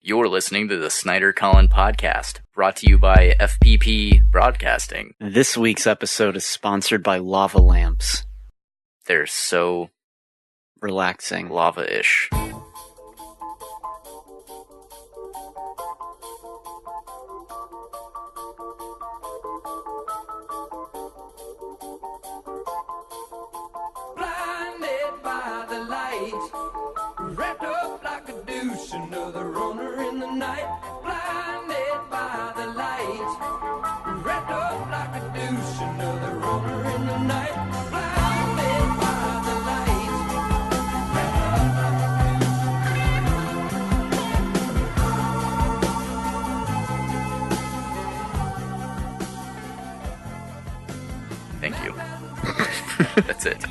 You're listening to the Snyder-Collin Podcast, brought to you by FPP Broadcasting. This week's episode is sponsored by lava lamps. They're so relaxing. Lava-ish. Blinded by the light, wrapped up like a douche, another runner in the night. Blinded by the light, wrapped up like a douche, another runner in the night. Blinded by the light, wrapped up. Thank you. That's it.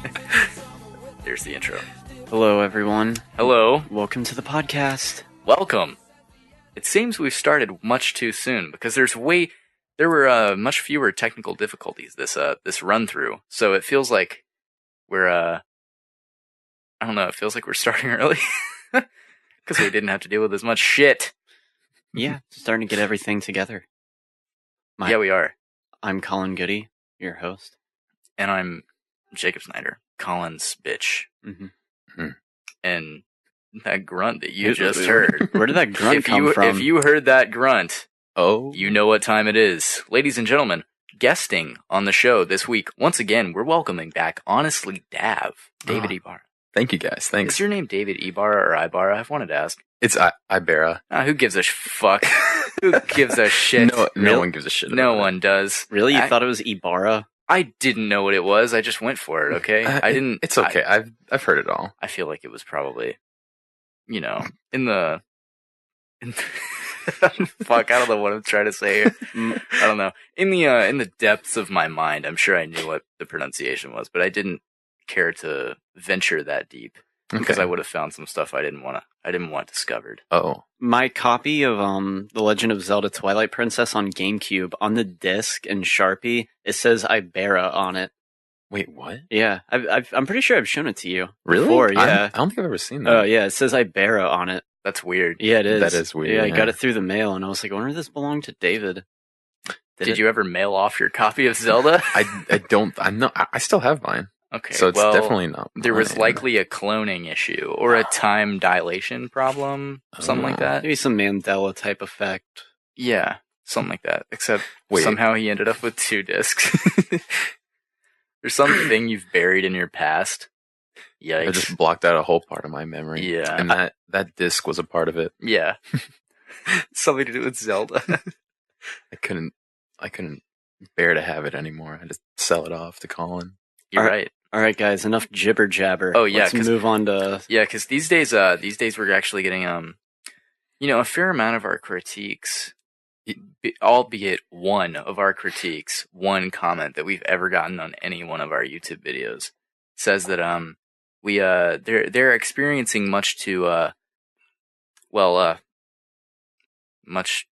There's the intro. Hello, everyone. Hello. Welcome to the podcast. Welcome. It seems we've started much too soon because there were much fewer technical difficulties this run through. So it feels like we're I don't know. It feels like we're starting early because we didn't have to deal with as much shit. Yeah, starting to get everything together. Yeah, we are. I'm Colin Goody, your host. And I'm Jacob Snyder, Colin's bitch. Mm-hmm. And that grunt that you just heard. Where did that grunt come from? If you heard that grunt, oh, you know what time it is. Ladies and gentlemen, guesting on the show this week, once again, we're welcoming back Honestly Dav, David Ibarra. Thank you, guys. Thanks. Is your name David Ibarra or Ibarra? I've wanted to ask. It's Ibarra. Who gives a fuck? Who gives a shit? No one gives a shit. No one does. Really? You thought it was Ibarra? I didn't know what it was. I just went for it. Okay, I didn't. It's okay. I've heard it all. I feel like it was probably, in the fuck. I don't know what I'm trying to say here. I don't know. In the depths of my mind, I'm sure I knew what the pronunciation was, but I didn't care to venture that deep because I would have found some stuff I didn't want discovered. Oh. My copy of The Legend of Zelda Twilight Princess on GameCube, on the disc in Sharpie, it says Ibarra on it. Wait, what? Yeah, I'm pretty sure I've shown it to you. Really? Before, yeah. I don't think I've ever seen that. Oh, yeah, it says Ibarra on it. That's weird. Yeah, it is. That is weird. Yeah, I got it through the mail, and I was like, I wonder if this belonged to David. Did you ever mail off your copy of Zelda? I still have mine. Okay, so it's definitely not. There was likely a cloning issue or a time dilation problem, something like that. Maybe some Mandela type effect. Yeah, something like that. Except somehow he ended up with 2 discs. There's something you've buried in your past. Yikes. I just blocked out a whole part of my memory. Yeah. And that disc was a part of it. Yeah. Something to do with Zelda. I couldn't bear to have it anymore. I just sell it off to Colin. You're right. All right, guys, enough jibber jabber. Oh, yeah. Let's move on to... Yeah, because these days we're actually getting, a fair amount of our critiques, albeit one of our critiques, one comment that we've ever gotten on any one of our YouTube videos says that, they're experiencing much too much,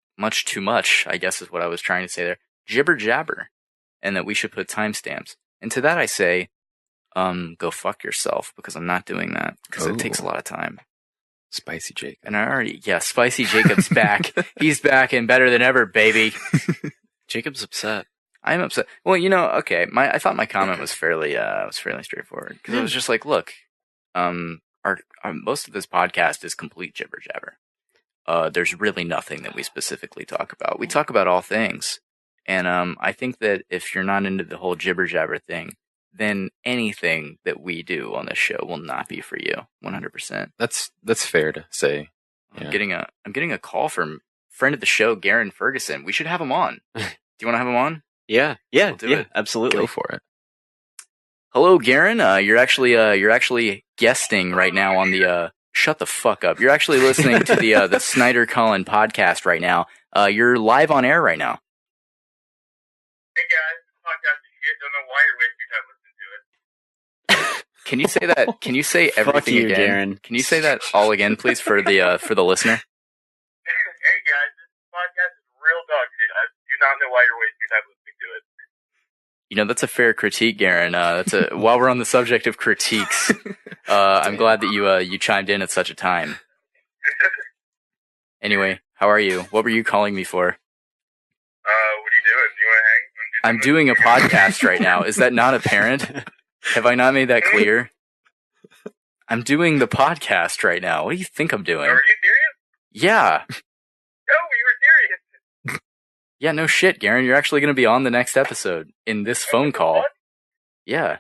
I guess is what I was trying to say there, jibber jabber, and that we should put timestamps. And to that I say, go fuck yourself, because I'm not doing that, because it takes a lot of time. Spicy Jacob. And Spicy Jacob's back. He's back and better than ever, baby. Jacob's upset. I'm upset. Well, okay, I thought my comment was fairly straightforward, because I was just like, look, most of this podcast is complete jibber jabber. There's really nothing that we specifically talk about. We talk about all things. And I think that if you're not into the whole jibber jabber thing, then anything that we do on this show will not be for you, 100%. That's fair to say. Yeah. I'm getting a call from friend of the show, Garen Ferguson. We should have him on. Do you want to have him on? Yeah, we'll do it. Absolutely. Go for it. Hello, Garen. You're actually guesting right now on the. Shut the fuck up. You're actually listening to the Snyder-Collin Podcast right now. You're live on air right now. Hey guys, this podcast is shit. Don't know why you're wasting your time listening to it. Can you say that? Can you say everything you, again? Garen. Can you say that all again, please, for the listener? Hey guys, this podcast is real dog shit. I do not know why you're wasting your time listening to it. That's a fair critique, Garen. While we're on the subject of critiques, I'm glad that you chimed in at such a time. Anyway, how are you? What were you calling me for? What are you doing? Do you want to hang? I'm doing a podcast right now. Is that not apparent? Have I not made that clear? I'm doing the podcast right now. What do you think I'm doing? Are you serious? Yeah. No, you were serious. Yeah, no shit, Garen. You're actually going to be on the next episode in this phone call. What? Yeah.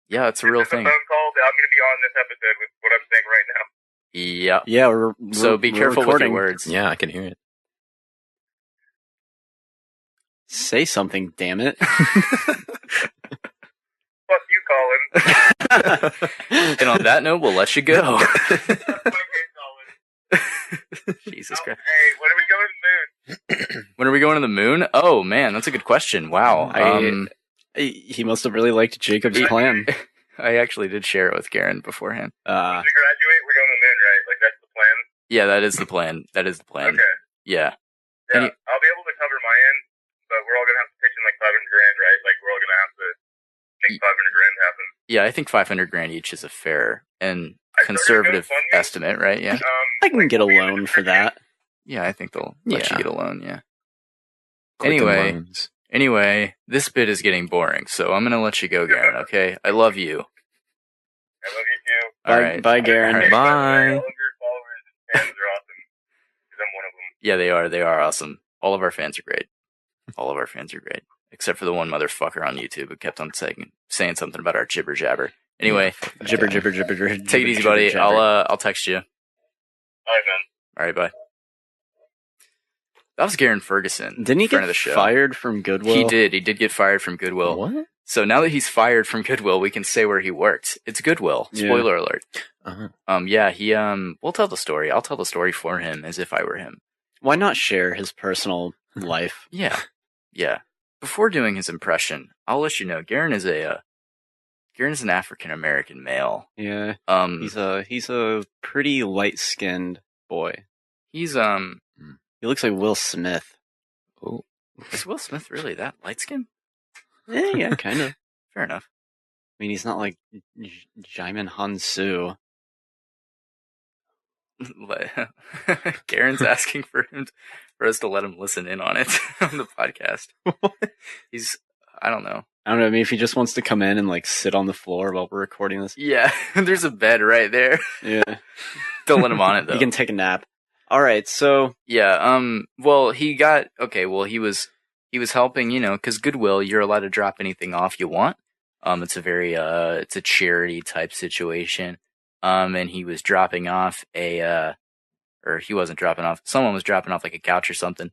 Yeah, it's a real This is thing. a phone call that I'm going to be on this episode with what I'm saying right now. Yep. Yeah, So be we're careful with your recording. words. Yeah, I can hear it. Say something, damn it. Fuck you, Colin. And on that note, we'll let you go. That's my name, Colin. Jesus Christ. Hey, when are we going to the moon? When are we going to the moon? Oh, man, that's a good question. Wow. He must have really liked Jacob's plan. I actually did share it with Garen beforehand. When we graduate, we're going to the moon, right? Like, that's the plan? Yeah, that is the plan. That is the plan. Okay. Yeah. Yeah, Any- I'll be able to cover my end, but we're all going to have to pitch in like 500 grand, right? Like, we're all going to have to make 500 grand happen. Yeah, I think 500 grand each is a fair and I started conservative GoFundMe. estimate, right? Yeah. I can get a loan for that. Yeah, I think they'll let you Yeah. get a loan, yeah. Quicken Anyway. loans. Anyway, this bit is getting boring, so I'm going to let you go, Garen, okay? I love you. I love you too. Bye, All right. bye, Garen. All right. Bye. All of your followers and fans are awesome. Because I'm one of them. Yeah, they are. They are awesome. All of our fans are great. All of our fans are great. Except for the one motherfucker on YouTube who kept on saying something about our jibber jabber. Anyway, Jibber. take it easy, buddy. I'll text you. All right, man. All right, bye. That was Garen Ferguson. Didn't he friend get of the show. fired from Goodwill? He did. He did get fired from Goodwill. What? So now that he's fired from Goodwill, we can say where he worked. It's Goodwill. Yeah. Spoiler alert. Uh-huh. Yeah, he we'll tell the story. I'll tell the story for him as if I were him. Why not share his personal life? Yeah. Yeah. Before doing his impression, I'll let you know Garen is an African American male. Yeah, He's he's a pretty light-skinned boy. He looks like Will Smith. Oh. is Will Smith really that light skinned? Yeah, kind of. Fair enough. I mean, he's not like Jaimin Hansu. Garen's asking for us to let him listen in on it on the podcast. I don't know. I don't know. I mean, if he just wants to come in and like sit on the floor while we're recording this, Yeah, there's a bed right there. yeah, Don't let him on it though. he can take a nap. All right, so Yeah. Well, he was helping, because Goodwill, you're allowed to drop anything off you want. It's a very it's a charity type situation. And he was dropping off or he wasn't dropping off. Someone was dropping off like a couch or something,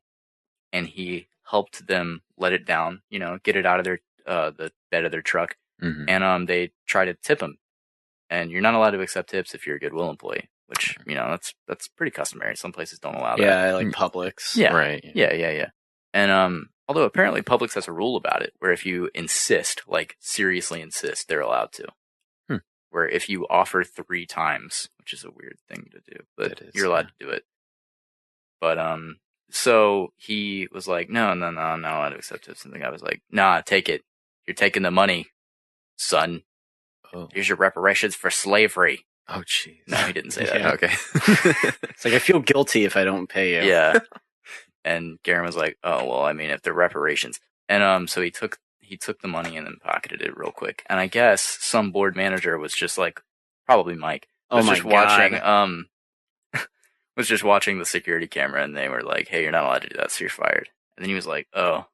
and he helped them let it down. Get it out of their the bed of their truck, Mhm. and they try to tip him. And you're not allowed to accept tips if you're a Goodwill employee, which that's pretty customary. Some places don't allow that. yeah, like Publix. Yeah. Right. Yeah. And although apparently Publix has a rule about it, where if you insist, like seriously insist, they're allowed to. Where if you offer 3 times, which is a weird thing to do, but It is, you're allowed to do it. But so he was like, no, I'm not allowed to accept tips. And the guy was like, nah, take it. You're taking the money, son. Oh. Here's your reparations for slavery. Oh, jeez. No, he didn't say that. Yeah. Okay. It's like I feel guilty if I don't pay you. Yeah. And Garen was like, oh, well, I mean, if they're reparations. And so he took the money and then pocketed it real quick. And I guess some board manager was just like, probably Mike, Oh was my just God. watching was just watching the security camera, and they were like, hey, you're not allowed to do that, so you're fired. And then he was like, oh,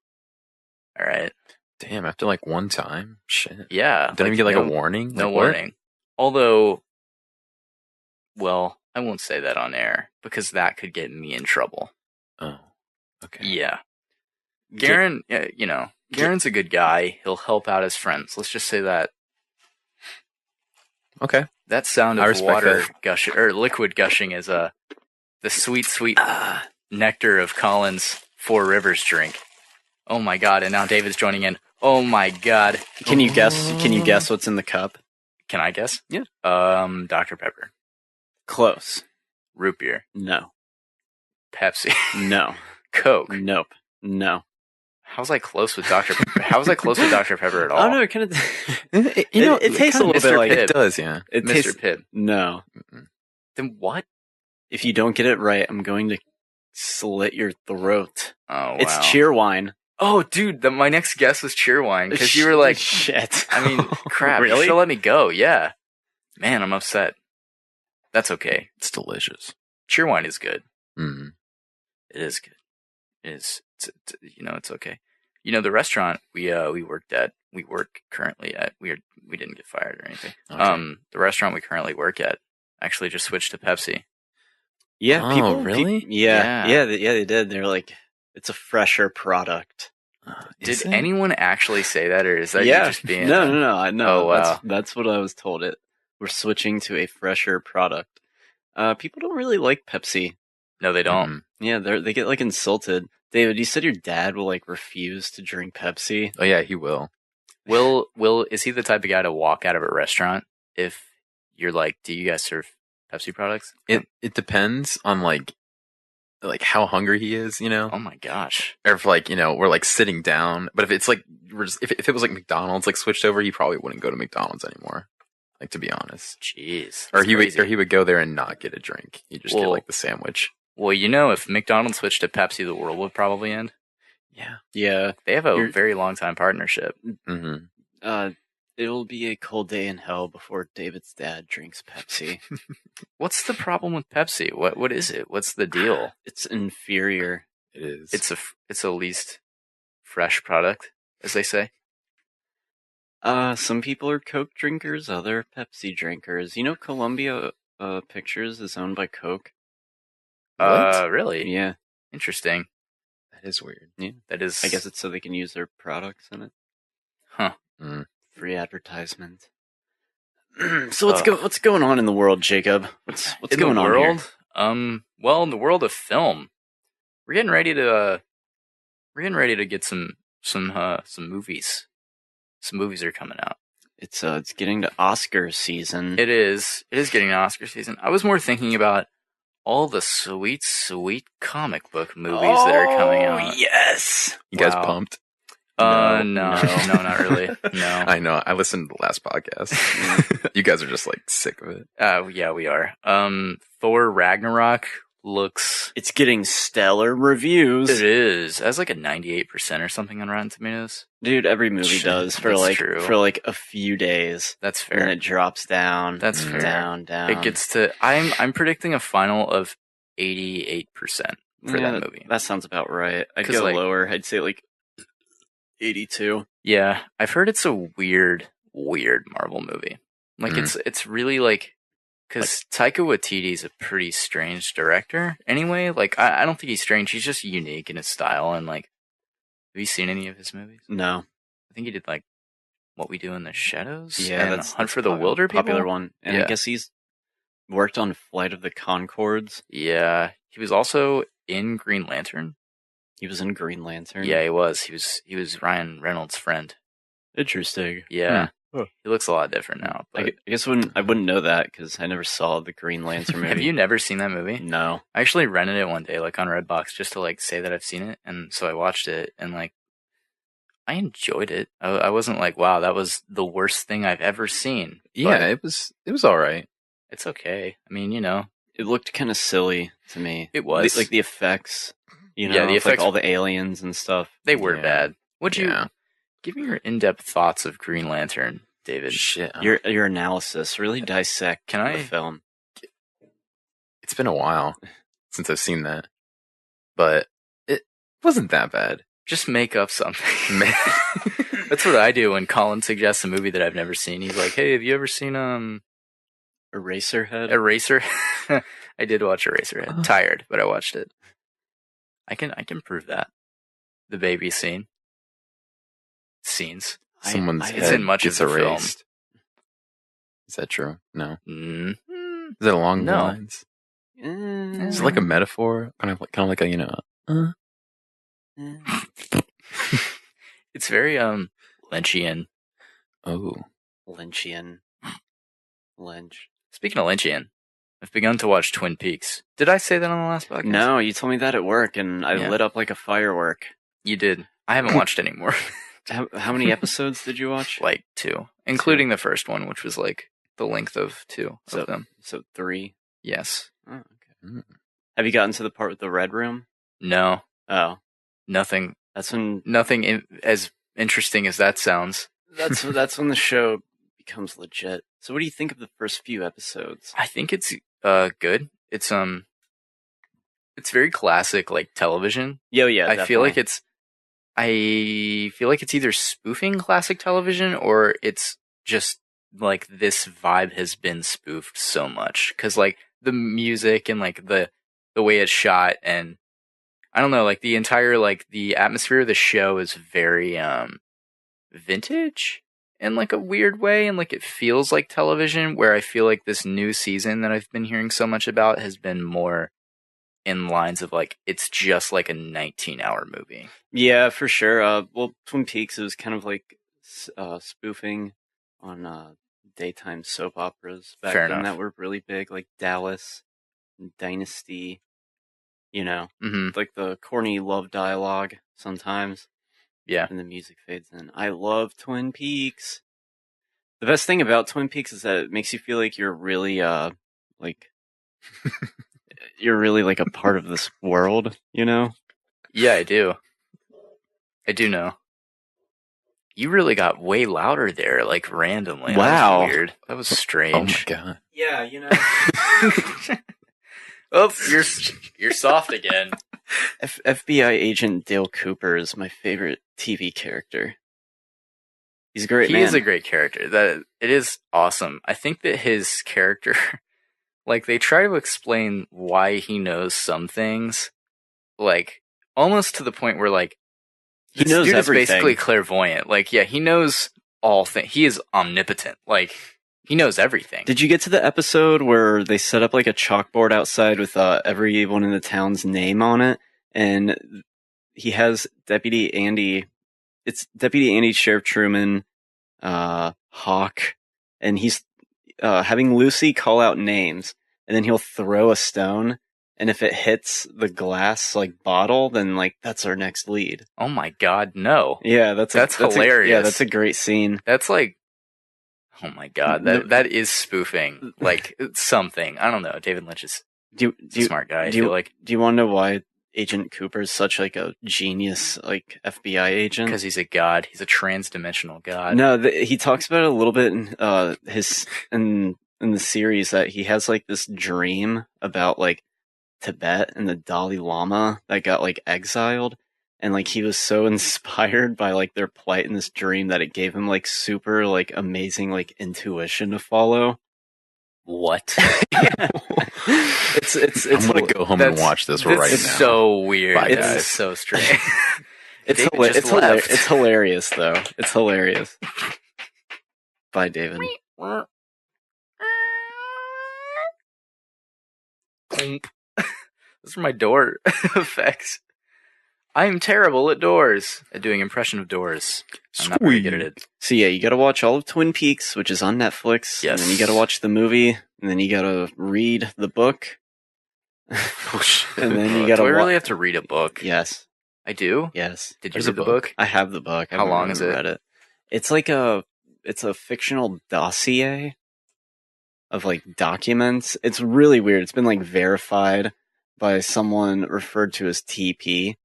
all right. Damn, after like one time? Shit. Yeah. Didn't even get like no, a warning? No Like, what? warning. Although, well, I won't say that on air because that could get me in trouble. Oh. Okay. Yeah. Garen, Garen's a good guy. He'll help out his friends. Let's just say that. Okay. That sound I of respect water that. gushing or liquid gushing is the sweet, sweet nectar of Colin's Four Rivers drink. Oh my God! And now David's joining in. Oh my God! Can you guess what's in the cup? Can I guess? Yeah. Dr. Pepper, Close. root beer, No. Pepsi, No. Coke. Nope. No. How was I close with Dr. Pepper? How was I close with Dr. Pepper at all? Oh no, it kind of. It it tastes a little Mr. bit like Pibb. It does, yeah. it Mr. tastes. Pibb. No. Then what? If you don't get it right, I'm going to slit your throat. Oh, wow. It's Cheerwine. Oh, dude, my next guess was Cheerwine because you were like, shit. I mean, crap. Really? You should let me go. Yeah. Man, I'm upset. That's okay. It's delicious. Cheerwine is good. Mm. It is good. It is. It's okay. The restaurant we work currently at. We didn't get fired or anything. Okay. The restaurant we currently work at actually just switched to Pepsi. Yeah, Oh, people really? Yeah, they did. They're like, it's a fresher product. Did anyone actually say that, or is that yeah. you just being? No. Oh, wow. That's what I was told. We're switching to a fresher product. People don't really like Pepsi. No, they don't. Mm. Yeah, they get like insulted. David, you said your dad will like refuse to drink Pepsi. Oh yeah, he will. Will is he the type of guy to walk out of a restaurant if you're like, do you guys serve Pepsi products? It depends on like how hungry he is, Oh my gosh. or if like we're like sitting down. But if it's like if it was like McDonald's like switched over, he probably wouldn't go to McDonald's anymore. Like, to be honest, Jeez. or that's he would go there and not get a drink. He'd just get like the sandwich. Well, if McDonald's switched to Pepsi, the world would probably end. Yeah. They have a very long time partnership. Mm-hmm. It'll be a cold day in hell before David's dad drinks Pepsi. What's the problem with Pepsi? What is it? What's the deal? It's inferior. It is. It's a least fresh product, as they say. Some people are Coke drinkers, other Pepsi drinkers. Columbia Pictures is owned by Coke. What? Really? Yeah. Interesting. That is weird. Yeah. That is. I guess it's so they can use their products in it. Huh. Mm. Free advertisement. So what's going on in the world, Jacob? What's in going the on world? here? Well, in the world of film, we're getting ready to get some movies. Some movies are coming out. It's getting to Oscar season. It is getting to Oscar season. I was more thinking about all the sweet comic book movies that are coming out. Yes. You guys Wow. pumped? No, not really. No. I know. I listened to the last podcast. You guys are just like sick of it. Yeah, we are. Thor Ragnarok looks. It's getting stellar reviews. It is. It has like a 98% or something on Rotten Tomatoes. Dude, every movie does for That's true. a few days. That's And then fair. it drops down. That's fair. Down. It gets to. I'm predicting a final of 88% for that movie. That sounds about right. I'd 'Cause, go like- lower. I'd say like 82. Yeah, I've heard it's a weird Marvel movie. Like it's really like, because Taika Waititi's a pretty strange director. Anyway, like I don't think he's strange. He's just unique in his style. And like, have you seen any of his movies? No. I think he did like What We Do in the Shadows. Yeah, and that's Hunt for the popular- Wilder People. popular one. And Yeah. I guess he's worked on Flight of the Conchords. Yeah, he was also in Green Lantern. He was in Green Lantern. Yeah, he was. He was Ryan Reynolds' friend. Interesting. Yeah, Huh. he looks a lot different now. But I guess I wouldn't know that because I never saw the Green Lantern movie. have you never seen that movie? No. I actually rented it one day, like on Redbox, just to like say that I've seen it, and so I watched it, and like I enjoyed it. I wasn't like, wow, that was the worst thing I've ever seen. Yeah, But it was all right. it's okay. I mean, It looked kind of silly to me. It was. Like the effects. Yeah, the with, like effects- all the aliens and stuff. they were Yeah. bad. Would you Yeah. give me your in-depth thoughts of Green Lantern, David? Shit. Your analysis really dissect Can I- the film. It's been a while since I've seen that, but it wasn't that bad. Just make up something. Man. That's what I do when Colin suggests a movie that I've never seen. He's like, "Hey, have you ever seen Eraserhead. Eraser?" I did watch Eraserhead. Tired, but I watched it. I can prove that. The baby scenes. Someone's I- it's head in much of gets the film. erased. Is that true? No. Mm. Is it along the No. lines? Eh, Is it like a metaphor? Kind of like a eh. It's very Lynchian. Oh. Lynchian. Lynch. Speaking of Lynchian, I've begun to watch Twin Peaks. Did I say that on the last podcast? No, you told me that at work, and I Yeah. lit up like a firework. You did. I haven't watched anymore. How many episodes did you watch? Like 2, including the first one, which was like the length of 2 of them. So 3. Yes. Oh, okay. Have you gotten to the part with the red room? No, Oh, nothing that's when as interesting as that sounds. that's when the show becomes legit. So, what do you think of the first few episodes? I think it's good. It's very classic like television. Yeah, I feel like it's either spoofing classic television or it's just like this vibe has been spoofed so much because like the music and like the way it's shot and I don't know, like the entire like the atmosphere of the show is very vintage in like a weird way and like it feels like television, where I feel like this new season that I've been hearing so much about has been more in lines of like it's just like a 19-hour movie. Yeah, for sure. Well, Twin Peaks is kind of like spoofing on daytime soap operas back Fair then enough. that were really big, like Dallas, and Dynasty. You know, Mm-hmm. like the corny love dialogue sometimes. Yeah. And the music fades in. I love Twin Peaks. The best thing about Twin Peaks is that it makes you feel like you're really like you're really like a part of this world, you know? Yeah, I do. I do know. You really got way louder there, like randomly. Wow. That was weird. That was Oh my strange. god. Yeah, you know. Oh, you're soft again. FBI agent Dale Cooper is my favorite TV character. He's a great He man. is a great character. That it is awesome. I think that his character, like they try to explain why he knows some things, like almost to the point where like He this knows dude everything. is basically clairvoyant. Like yeah, he knows all things. He is omnipotent. Like he knows everything. Did you get to the episode where they set up like a chalkboard outside with everyone in the town's name on it? And he has Deputy Andy. It's Deputy Andy, Sheriff Truman, Hawk, and he's having Lucy call out names, and then he'll throw a stone, and if it hits the glass like bottle, then like that's our next lead. Oh my god, no. Yeah, that's hilarious. Yeah, that's a great scene. That's like, oh my god, that is spoofing like something. I don't know. David Lynch is Do a smart guy. I do you- feel like Do you want to know why Agent Cooper is such like a genius, like FBI agent? because he's a god. He's a trans-dimensional god. No, he talks about it a little bit in in the series that he has like this dream about like Tibet and the Dalai Lama that got like exiled, and like he was so inspired by like their plight in this dream that it gave him like super like amazing like intuition to follow. What? It's I'm gonna go home and that's- watch this This right is now. so weird. Bye, It's guys. so strange. It's David hila- just it's, hila- left. it's hilarious though. It's hilarious. Bye, David. Those are my door effects. I'm terrible at doors. At doing impression of doors. I'm not very good at it. So yeah, you gotta watch all of Twin Peaks, which is on Netflix. Yes. And then you gotta watch the movie, and then you gotta read the book. And then you gotta Do I wa- really have to read a book? Yes. I do? Yes. Did you There's a read the book. book? I have the book. How long is it? Read it. It's like it's a fictional dossier of like documents. It's really weird. It's been like verified by someone referred to as TP.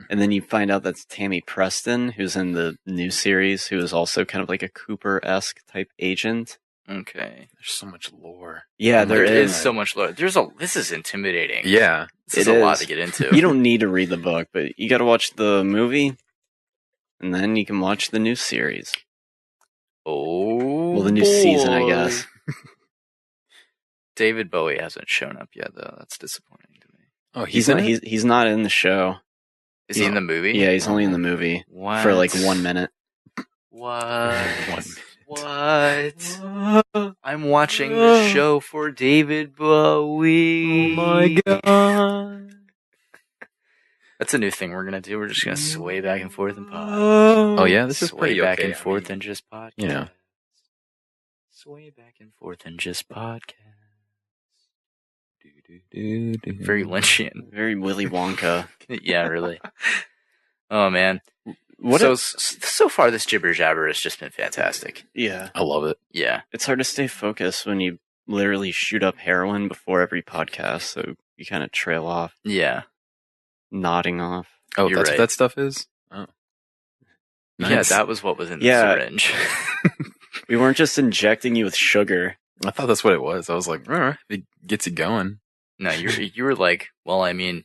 And then you find out that's Tammy Preston, who's in the new series, who is also kind of like a Cooper-esque type agent. Okay. There's so much lore. Yeah, Oh my there There is. is so much lore. This is intimidating. Yeah. This is It a lot is. to get into. You don't need to read the book, but you got to watch the movie, and then you can watch the new series. Oh, Well, the new season, I boy. guess. David Bowie hasn't shown up yet, though. That's disappointing to me. Oh, He's in not. it? He's not in the show. Is he in the movie? Yeah, he's only in the movie What? for like 1 minute. What? 1 What? I'm watching the show for David Bowie. god! That's a new thing we're gonna do. We're just gonna sway back and forth and pod. Oh yeah, this is sway pretty back okay. and forth I mean, and just podcast. you know. Sway back and forth and just podcast. do-do-do-do. Very Lynchian. Very Willy Wonka. Yeah, really. Oh man. What? So far, this jibber jabber has just been fantastic. Yeah, I love it. Yeah. it's hard to stay focused when you literally shoot up heroin before every podcast. So you kind of trail off, Yeah. nodding off. Oh, You're that's right. what that stuff is? Oh. Yeah, Nice. that was what was in the Yeah. syringe. We weren't just injecting you with sugar. I thought that's what it was. I was like, it gets you going. No, you were like, well, I mean,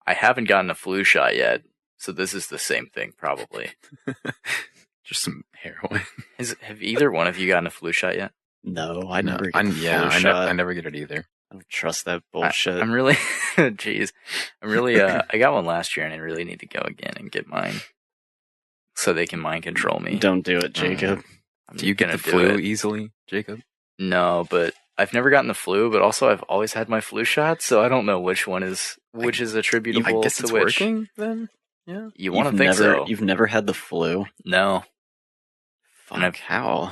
I haven't gotten a flu shot yet, so this is the same thing, probably. Just some heroin. Have either one of you gotten a flu shot yet? No, I never get I the flu shot. I never get it either. I don't trust that bullshit. I'm really, jeez, I'm really, I got one last year and I really need to go again and get mine so they can mind control me. Don't do it, Jacob. I'm Do you get gonna the flu it. easily, Jacob? No, but I've never gotten the flu, but also I've always had my flu shot, so I don't know which is attributable I guess to it's which. working then. Yeah. You want to think so? You've never had the flu? No. Fuck, I've- how?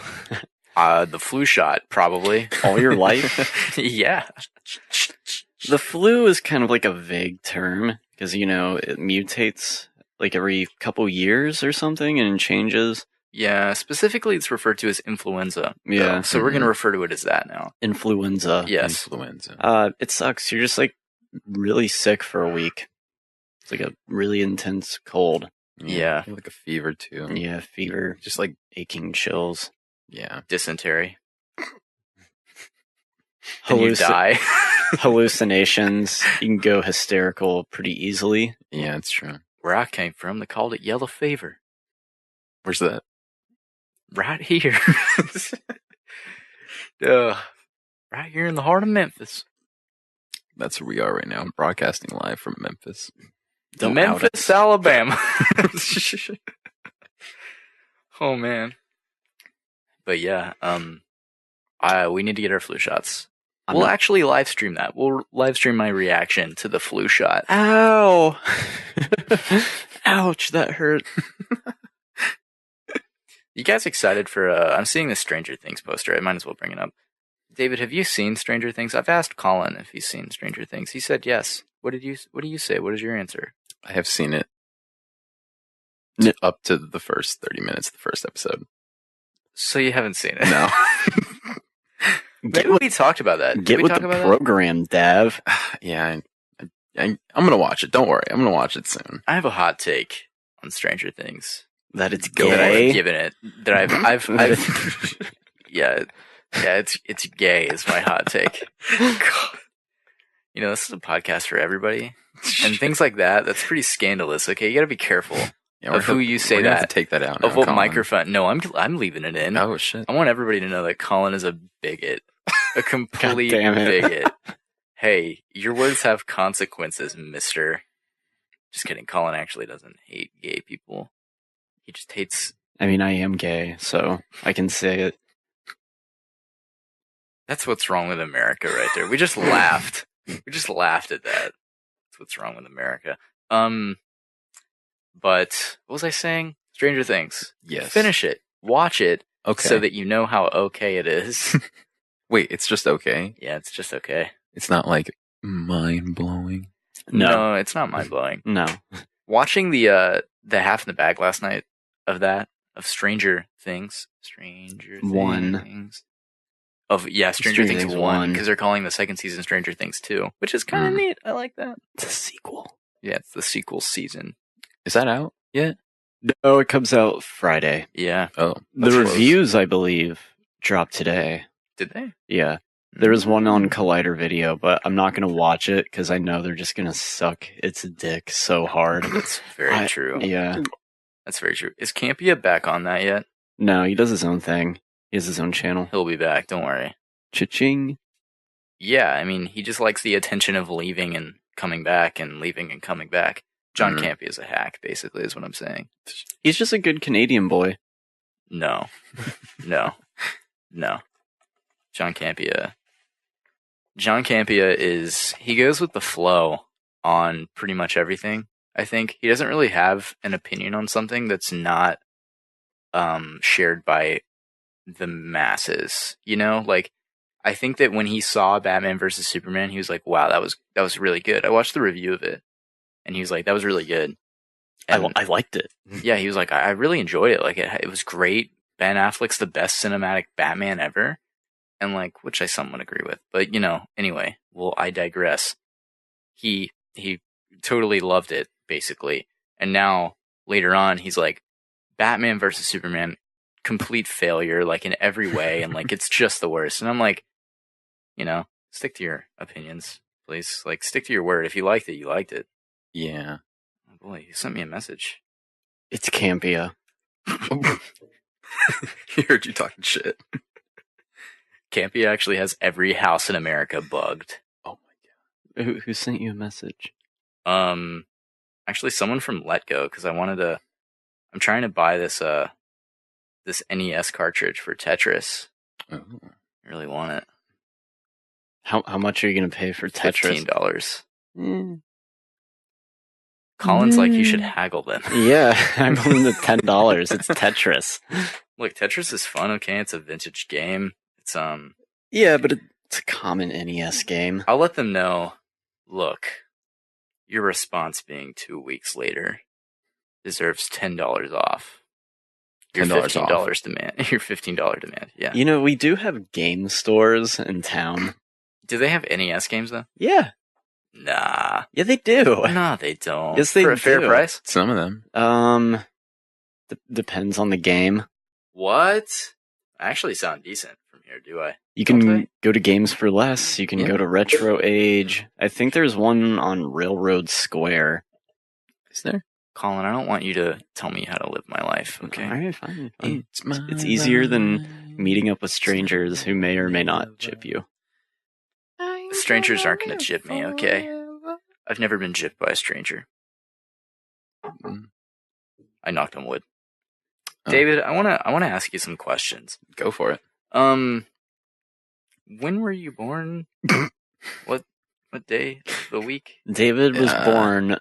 The flu shot, probably. All your life? Yeah. The flu is kind of like a vague term because, it mutates like every couple years or something and changes. Yeah, specifically it's referred to as influenza. Yeah. though, so we're going to refer to it as that now. Influenza. Yes. Influenza. It sucks. You're just like really sick for a week. It's like a really intense cold. Yeah. You have, like a fever too. Yeah, fever, Just like, aching chills. yeah. Dysentery. Then you Halluci- die. hallucinations. You can go hysterical pretty easily. Yeah, it's true. Where I came from, they called it yellow fever. Where's that? Right here. Right here in the heart of Memphis. That's where we are right now, broadcasting live from Memphis. Don't out it. Memphis, Alabama. Oh man. But yeah, we need to get our flu shots. We'll actually live stream that. We'll live stream my reaction to the flu shot. Ow! Ouch, that hurt. You guys excited for I'm seeing the Stranger Things poster. I might as well bring it up. David, have you seen Stranger Things? I've asked Colin if he's seen Stranger Things. He said yes. What do you say? What is your answer? I have seen it up to the first 30 minutes of the first episode. So you haven't seen it? No. Maybe we talked about that. Did Get we with talk the about program, Dav. Yeah, I'm going to watch it. Don't worry. I'm going to watch it soon. that? I have a hot take on Stranger Things. That it's That I've gay. given it. That I've yeah, it's gay is my hot take. God. This is a podcast for everybody. And things like that, that's pretty scandalous, okay? You gotta be careful Yeah, of who you say we're gonna have that. to take that out. Of now, what Colin. microphone. No, I'm leaving it in. Oh, shit. I want everybody to know that Colin is a bigot. A complete God damn it. bigot. Hey, your words have consequences, mister. Just kidding. Colin actually doesn't hate gay people. He just hates... I mean, I am gay, so I can say it. That's what's wrong with America right there. We just laughed. We just laughed at that. That's what's wrong with America. But what was I saying? Stranger Things. Yes. Finish it. Watch it. Okay. So that you know how okay it is. Wait, it's just okay? Yeah, it's just okay. It's not like mind-blowing? No. it's not mind blowing. No. Watching the half in the bag last night of Stranger Things. Stranger One. Things. Stranger Things 1, because they're calling the second season Stranger Things 2, which is kind of neat. I like that. It's a sequel. Yeah, it's the sequel season. Is that out yet? No, it comes out Friday. Yeah. Oh. The that's close. reviews, I believe, dropped today. Did they? Yeah. There was one on Collider Video, but I'm not going to watch it because I know they're just going to suck its dick so hard. That's very true. Yeah. That's very true. Is Campia back on that yet? No, he does his own thing. He has his own channel. He'll be back. Don't worry. Cha-ching. Yeah, I mean, he just likes the attention of leaving and coming back and leaving and coming back. John Mhm. Campia is a hack, basically, is what I'm saying. He's just a good Canadian boy. No. No. John Campia he goes with the flow on pretty much everything, I think. He doesn't really have an opinion on something that's not shared by the masses, Like, I think that when he saw Batman vs. Superman, he was like, wow, that was really good. I watched the review of it, and he was like, that was really good. And I liked it. yeah, he was like, I really enjoyed it. Like, it was great. Ben Affleck's the best cinematic Batman ever. And which I somewhat agree with. But, anyway, I digress. he totally loved it, basically. And now, later on, he's like, Batman versus Superman, complete failure, like, in every way, and, like, it's just the worst. And I'm like, stick to your opinions, please. Like, stick to your word. If you liked it, you liked it. Yeah. Oh, boy, you sent me a message. It's Campia. He heard you talking shit. Campy actually has every house in America bugged. Oh my god. Who sent you a message? Actually, someone from Letgo, because I'm trying to buy this NES cartridge for Tetris. Oh. I really want it. How much are you gonna pay for Tetris? $15. Colin's like, you should haggle them. Yeah, I'm willing to $10. It's Tetris. Look, Tetris is fun, okay? It's a vintage game. It's Yeah, but it's a common NES game. I'll let them know, look, your response being 2 weeks later deserves $10 off. Your $15 demand. Your $15 demand, yeah. You know, we do have game stores in town. Do they have NES games, though? Yeah. Nah. Yeah, they do. No, they don't. Yes, they For a fair do. price? Some of them. Depends on the game. What? I actually sound decent from here, do I? You Don't can they? go to Games for Less. You can go to Retro Age. I think there's one on Railroad Square. Is there? Colin, I don't want you to tell me how to live my life, okay? All right, fine. It's easier than meeting up with strangers who may or may not chip you. Strangers aren't going to jip me, okay? I've never been jipped by a stranger. I knocked on wood. Oh. David, I want to ask you some questions. Go for it. When were you born? What day of the week? David was born.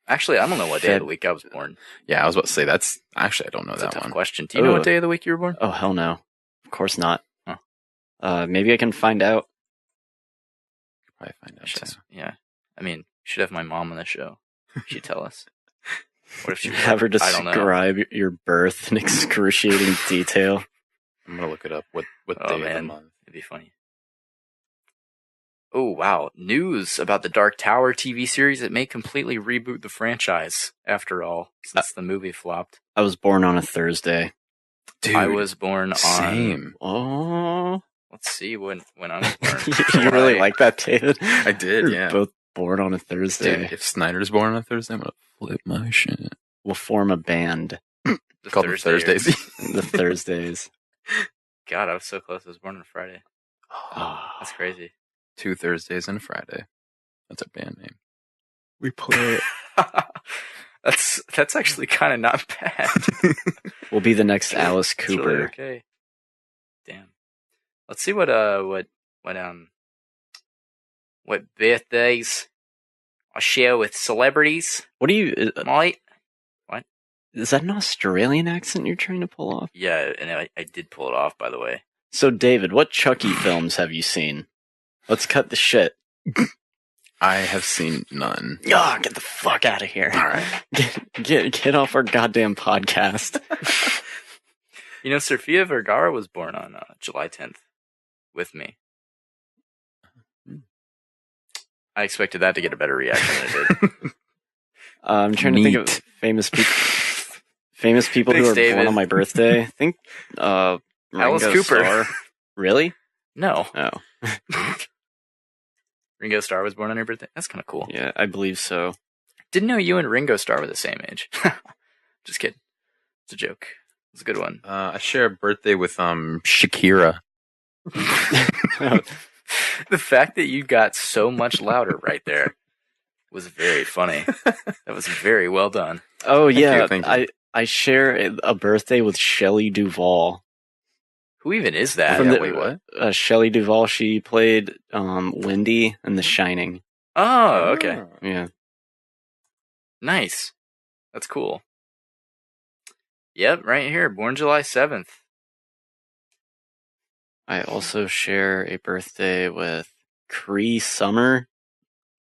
Actually, I don't know what day of the week I was born. Yeah, I was about to say that's actually I don't know That's a that tough one. question. Do you know what day of the week you were born? Oh, hell no. Of course not. Huh. Maybe I can find out. Probably find out. Should- Too. yeah. I mean, you should have my mom on the show. She'd tell us. What if she Have her I don't know. describe your birth in excruciating detail. I'm gonna look it up. What Oh, day of the man. month? It'd be funny. Oh, wow. News about the Dark Tower TV series that may completely reboot the franchise, after all, since the movie flopped. I was born on a Thursday. Dude, I was born on... same. Oh, Let's see when I was born. you really like that, David? I did, We're yeah. both born on a Thursday. Dude, if Snyder's born on a Thursday, I'm gonna flip my shit. We'll form a band. The Called the Thursdays. The Thursdays. God, I was so close. I was born on Friday. Oh, That's crazy. 2 Thursdays and a Friday. That's our band name. we play. That's actually kind of not bad. We'll be the next Alice It's really Cooper. okay. Damn. Let's see what birthdays I share with celebrities. What do you? Mate. Is that an Australian accent you're trying to pull off? Yeah, and I did pull it off, by the way. So, David, what Chucky films have you seen? Let's cut the shit. I have seen none. Oh, get the fuck out of here! All right. Get off our goddamn podcast. You know, Sofia Vergara was born on July 10th with me. I expected that to get a better reaction than it did. I'm trying to think of famous people. Famous people who Thanks, are born David. on my birthday. I think Alice Ringo Cooper. Starr. Really? No. Oh, Ringo Starr was born on your birthday? That's kind of cool. yeah, I believe so. Didn't know you and Ringo Starr were the same age. Just kidding. It's a joke. It's a good one. I share a birthday with Shakira. The fact that you got so much louder right there was very funny. That was very well done. Oh yeah, thank you. I share a birthday with Shelley Duvall. Who even is that? From the- wait, what? Shelley Duvall. She played Lindy in The Shining. Oh, okay. Yeah. Nice. That's cool. Yep, right here. Born July 7th. I also share a birthday with Cree Summer.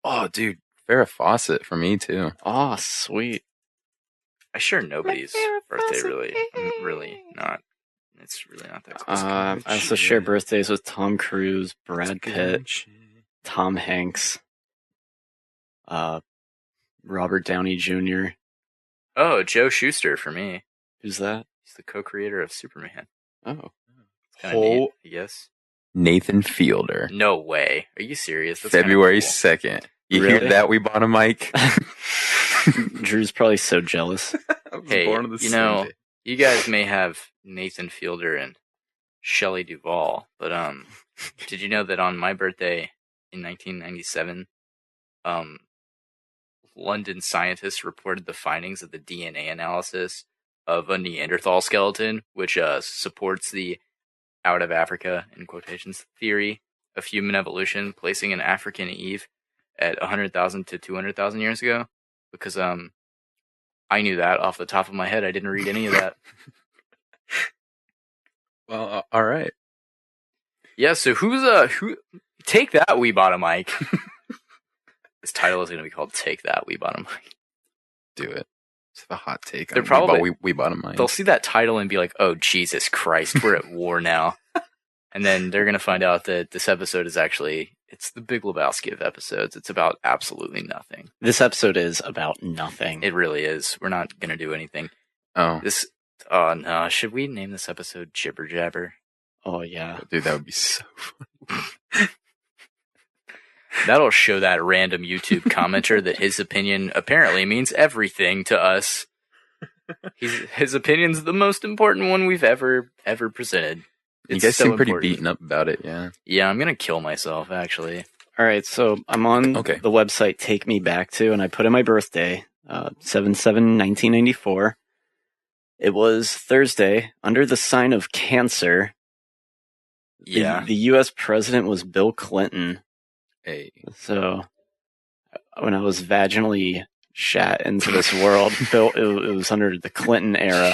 Oh, dude, Farrah Fawcett for me too. Oh, sweet. I share nobody's birthday, really. I'm really not. It's really not that close. I also share birthdays with Tom Cruise, Brad Pitt, Tom Hanks. Robert Downey Jr. Oh, Joe Shuster for me. Who's that? He's the co-creator of Superman. Oh. It's kind of neat, I guess. Nathan Fielder. No way. Are you serious? That's February kinda 2nd. You Really? hear that? We bought a mic. Drew's probably so jealous. I was Hey, born on the you same know, day. you guys may have Nathan Fielder and Shelley Duvall, but did you know that on my birthday in 1997, London scientists reported the findings of the DNA analysis of a Neanderthal skeleton, which supports the out of Africa, in quotations, theory of human evolution, placing an African Eve at 100,000 to 200,000 years ago? Because I knew that off the top of my head. I didn't read any of that. Well, all right. Yeah, so who take that, we bought a mic. This title is going to be called Take That, We Bought a Mic. Do it. It's a hot take. They're probably- we bought a mic. They'll see that title and be like, oh, Jesus Christ, we're at war now. And then they're going to find out that this episode is actually, it's the Big Lebowski of episodes. It's about absolutely nothing. This episode is about nothing. It really is. We're not going to do anything. Oh, Oh no, should we name this episode Jibberjabber? Oh, yeah. dude, that would be so funny. That'll show that random YouTube commenter that his opinion apparently means everything to us. His opinion's the most important one we've ever presented. You It's guys so seem pretty important. beaten up about it, yeah. Yeah, I'm gonna kill myself, actually. All right, so I'm on Okay. the website Take Me Back To, and I put in my birthday, 7/7/1994. It was Thursday, under the sign of Cancer. Yeah. The U.S. president was Bill Clinton. Hey. So when I was vaginally shat into this world, it was under the Clinton era.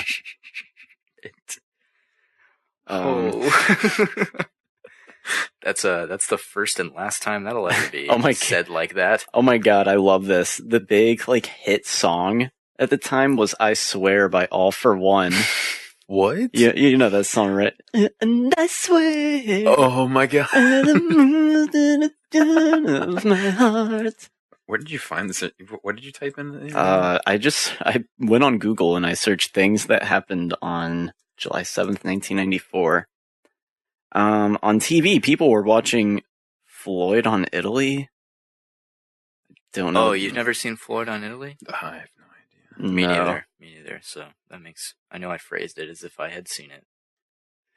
Oh. That's the first and last time that'll ever be Oh my said like that. Oh my god, I love this. The big hit song at the time was "I Swear" by All for One. What? You know that song, right? And I swear. Oh my god. Of my heart. Where did you find this? What did you type in? I went on Google and I searched things that happened on July 7th, 1994. On TV, people were watching Floyd on Italy. Don't know. Oh, you've never seen Floyd on Italy? I have no idea. Me No. neither. Me neither. So that makes. I know I phrased it as if I had seen it,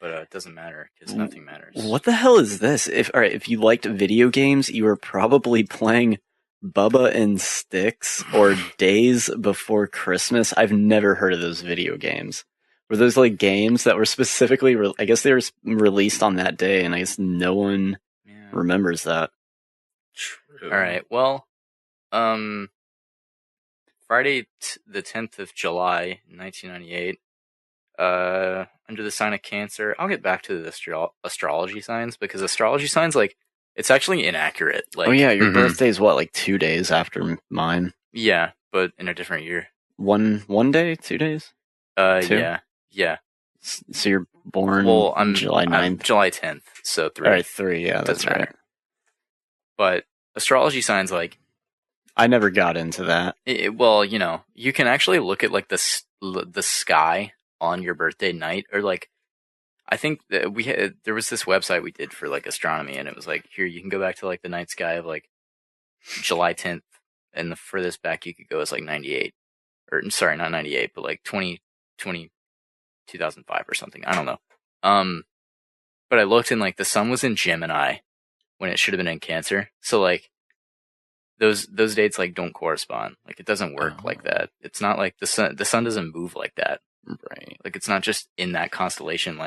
but it doesn't matter because nothing matters. What the hell is this? If you liked video games, you were probably playing Bubba and Sticks or Days Before Christmas. I've never heard of those video games. Were those games that were specifically? I guess they were released on that day, and I guess no one Yeah. remembers that. True. All right. Well, Friday the 10th of July, 1998. Under the sign of Cancer. I'll get back to the astrology signs because astrology signs it's actually inaccurate. Oh yeah, your Mhm. birthday's what, 2 days after mine? Yeah, but in a different year. One day, 2 days. Two? Yeah. So you're born Well, I'm July 9th. I'm July 10th, so 3. All right, 3. Yeah, that's Doesn't right. matter. But astrology signs I never got into that. well, you can actually look at the sky on your birthday night, or I think that there was this website we did for astronomy, and it was here you can go back to the night sky of July 10th, and the furthest back you could go is 98, or sorry, not 98, but 2005 or something. I don't know. But I looked and the sun was in Gemini when it should have been in Cancer, so those dates don't correspond. It doesn't work like that. It's not the sun doesn't move like that. Right. It's not just in that constellation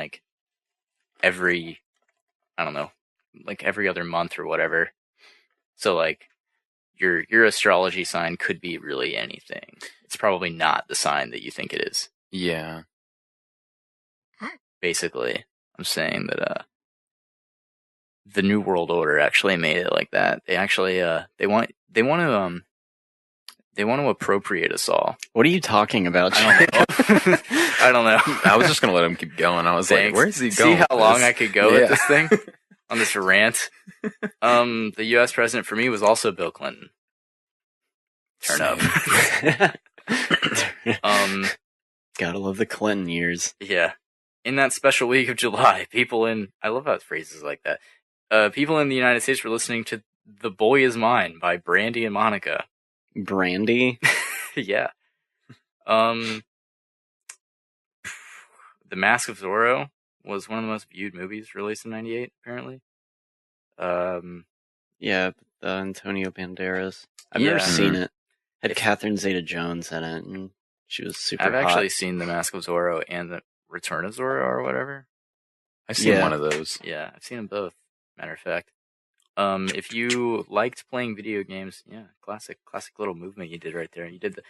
every, I don't know, every other month or whatever. So your astrology sign could be really anything. It's probably not the sign that you think it is. Yeah. Basically, I'm saying that the New World Order actually made it like that. They actually they want to appropriate us all. What are you talking about? I don't know. I don't know. I was just gonna let him keep going. I was Thanks. like, "Where's he See going?" how with long this? I could go Yeah. with this thing on this rant. The U.S. president for me was also Bill Clinton. turn up. Gotta love the Clinton years. Yeah. In that special week of July, I love how it phrases like that. People in the United States were listening to The Boy Is Mine by Brandy and Monica. Brandy? Yeah. The Mask of Zorro was one of the most viewed movies released in 98, apparently. Yeah, Antonio Banderas. I've Yeah. never seen it. Had Catherine Zeta-Jones in it, and she was super I've hot. actually seen The Mask of Zorro and The Return of Zorro or whatever. I've seen Yeah. one of those. Yeah, I've seen them both, matter of fact. If you liked playing video games, yeah, classic little movement you did right there. You did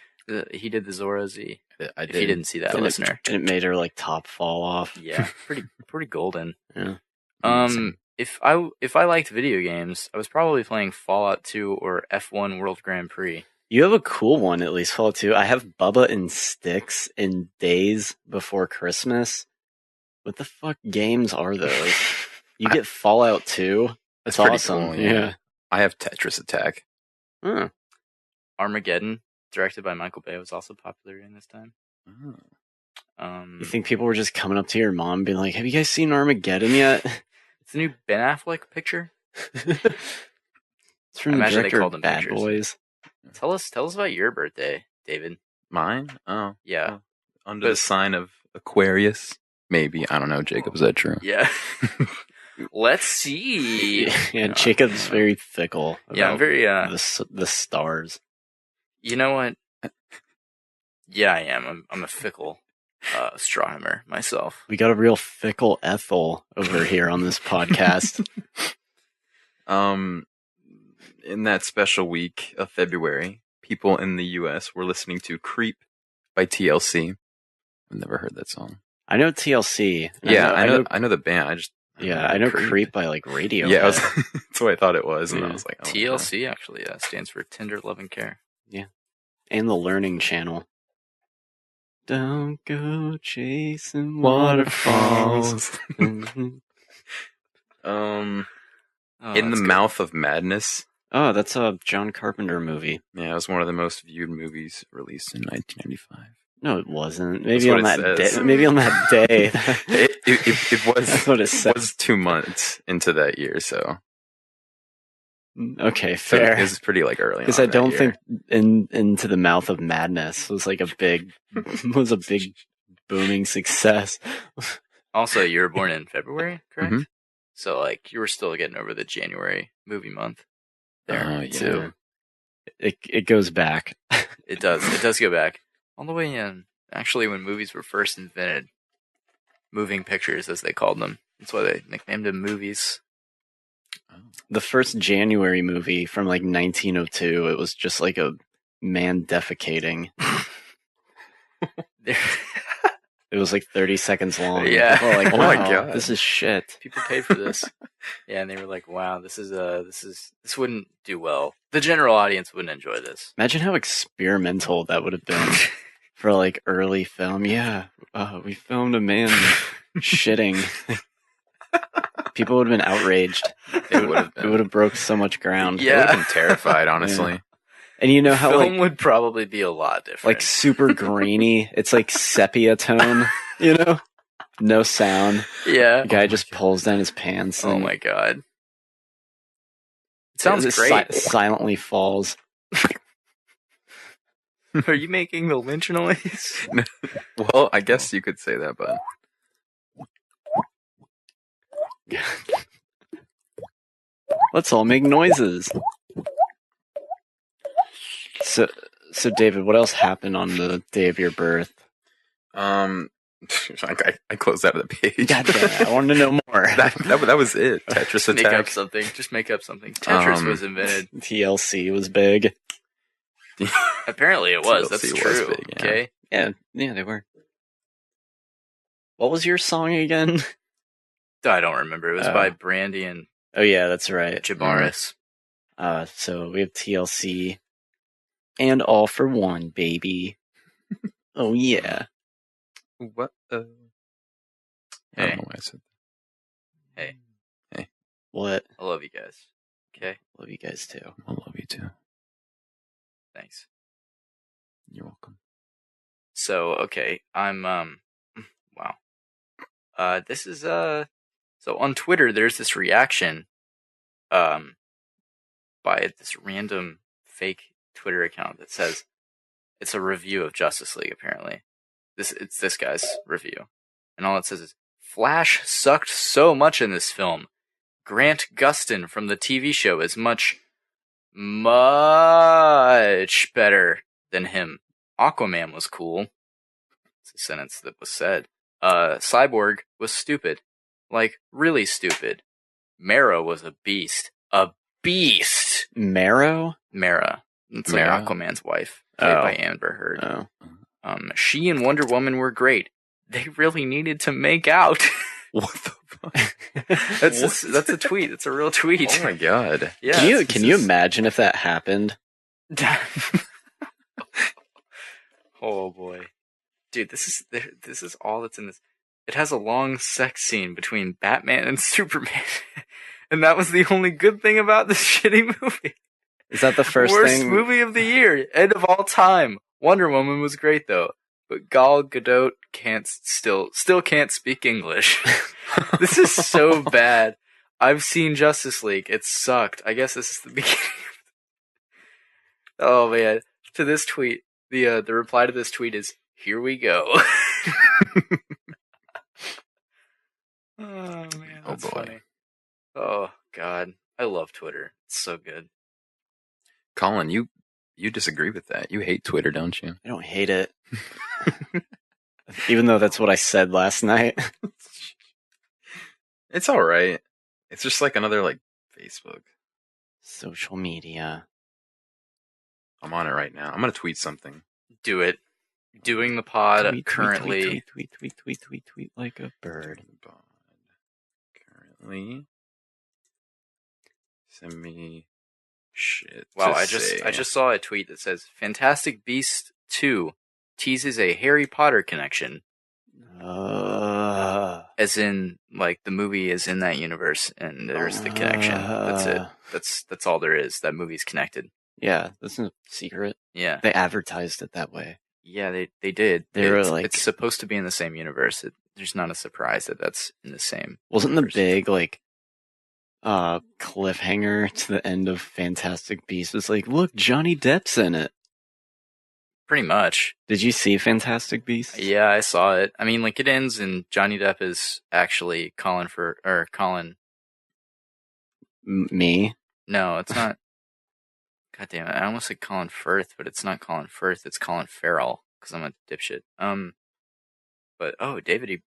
he did the Zorro Z. I If you didn't see that, And listener. it made her like top fall off. Yeah, pretty golden. Yeah. If I liked video games, I was probably playing Fallout 2 or F1 World Grand Prix. You have a cool one, at least, Fallout 2. I have Bubba and Sticks in Days Before Christmas. What the fuck games are those? You get Fallout 2? That's pretty awesome. cool, Yeah. I have Tetris Attack. Huh. Armageddon, directed by Michael Bay, was also popular during this time. You think people were just coming up to your mom and being like, have you guys seen Armageddon yet? It's the new Ben Affleck picture. It's from the Imagine they director called of them Bad pictures. Boys. Tell us about your birthday, David. Mine? Oh. Yeah. Under the sign of Aquarius? Maybe. I don't know, Jacob. Is that true? Yeah. Let's see. Yeah, Jacob's very fickle. Yeah, I'm about very the stars. You know what? Yeah, I am. I'm a fickle astronomer myself. We got a real fickle Ethel over here on this podcast. In that special week of February, people in the U.S. were listening to "Creep" by TLC. I've never heard that song. I know TLC. Yeah, I know the band. I know Creep by like radio. Yeah, that's what I thought it was, and Yeah. I was like, oh, TLC actually stands for Tender Love and Care. And the Learning Channel. Don't go chasing waterfalls. in Oh, the that's good. Mouth of Madness. Oh, that's a John Carpenter movie. Yeah, it was one of the most viewed movies released in 1995. No, it wasn't. That's Maybe what on it that says. day. Maybe on that day. It was. That's what it says. was 2 months into that year, so Okay, so fair. it was pretty like early. Because on I that don't year. think Into the Mouth of Madness was like a big booming success. Also, you were born in February, correct? Mhm. So, like, you were still getting over the January movie month there, Yeah. too. It goes back. It does go back all the way in. Actually, when movies were first invented, moving pictures, as they called them. That's why they nicknamed them movies. The first January movie from like 1902, it was just like a man defecating. It was like 30 seconds long. Yeah. People were like, Oh my wow, God. this is shit. People paid for this. Yeah, and they were like, wow, this wouldn't do well. The general audience wouldn't enjoy this. Imagine how experimental that would have been for like early film. Yeah, we filmed a man shitting. People would have been outraged. It would have It would have broke so much ground. I would have Yeah. been terrified, honestly. And you know how Film like would probably be a lot different. like super grainy. It's like sepia tone, you know? No sound. yeah. The guy just pulls down his pants. Oh and my god. It sounds it great. silently falls. Are you making the lynch noise? Well, I guess you could say that, but Let's all make noises. So David, what else happened on the day of your birth? I closed out of the page. God damn it, I wanted to know more. that was it. Tetris Make up Attack. something. Just make up something. Tetris was invented. TLC was big. Apparently it was. TLC That's was true. big, yeah. Okay. Yeah, they were. What was your song again? I don't remember. It was Oh. by Brandy and Oh yeah, that's right. Jibberjabbering. So we have TLC and All for One, baby. Oh yeah. What? I Hey. don't know why I said Hey, What? I love you guys. Okay. Love you guys too. I love you too. Thanks. You're welcome. So, okay, I'm, wow. This is, so on Twitter, there's this reaction, by this random fake Twitter account that says it's a review of Justice League, apparently. It's this guy's review. And all it says is, Flash sucked so much in this film. Grant Gustin from the TV show is much better than him. Aquaman was cool. It's a sentence that was said. Cyborg was stupid. Like, really stupid. Mara was a beast. A beast! Marrow? Mara. It's like Mara? Aquaman's wife, played by Amber Heard. Oh. She and Wonder Woman were great. They really needed to make out. What the fuck? That's a tweet. It's a real tweet. Oh my god. Yeah. Can you imagine if that happened? Oh boy, dude, this is all that's in this. It has a long sex scene between Batman and Superman, and that was the only good thing about this shitty movie. Is that the first Worst thing? movie of the year, end of all time. Wonder Woman was great though, but Gal Gadot still can't speak English. This is so bad. I've seen Justice League. It sucked. I guess this is the beginning. Oh man, to this tweet. The reply to this tweet is, "Here we go." Oh man, that's funny. Oh god, I love Twitter. It's so good. Colin, you disagree with that. You hate Twitter, don't you? I don't hate it. Even though that's what I said last night. It's all right. It's just like another like Facebook. Social media. I'm on it right now. I'm gonna tweet something. Do it. Doing the pod Tweet, currently. tweet like a bird. Currently, send me shit. Wow, to I say. just saw a tweet that says Fantastic Beasts 2 teases a Harry Potter connection. As in, like, the movie is in that universe and there's the connection. That's it. That's all there is. That movie's connected. Yeah, that's a secret. Yeah. They advertised it that way. Yeah, they did. They were like, it's supposed to be in the same universe. There's not a surprise that that's in the same. Wasn't the universe. big like cliffhanger to the end of Fantastic Beasts was like, look, Johnny Depp's in it. Pretty much. Did you see Fantastic Beasts? Yeah, I saw it. I mean, like, it ends and Johnny Depp is actually Colin. Me? No, it's not. God damn it! I almost said Colin Firth, but it's not Colin Firth. It's Colin Farrell because I'm a dipshit. But David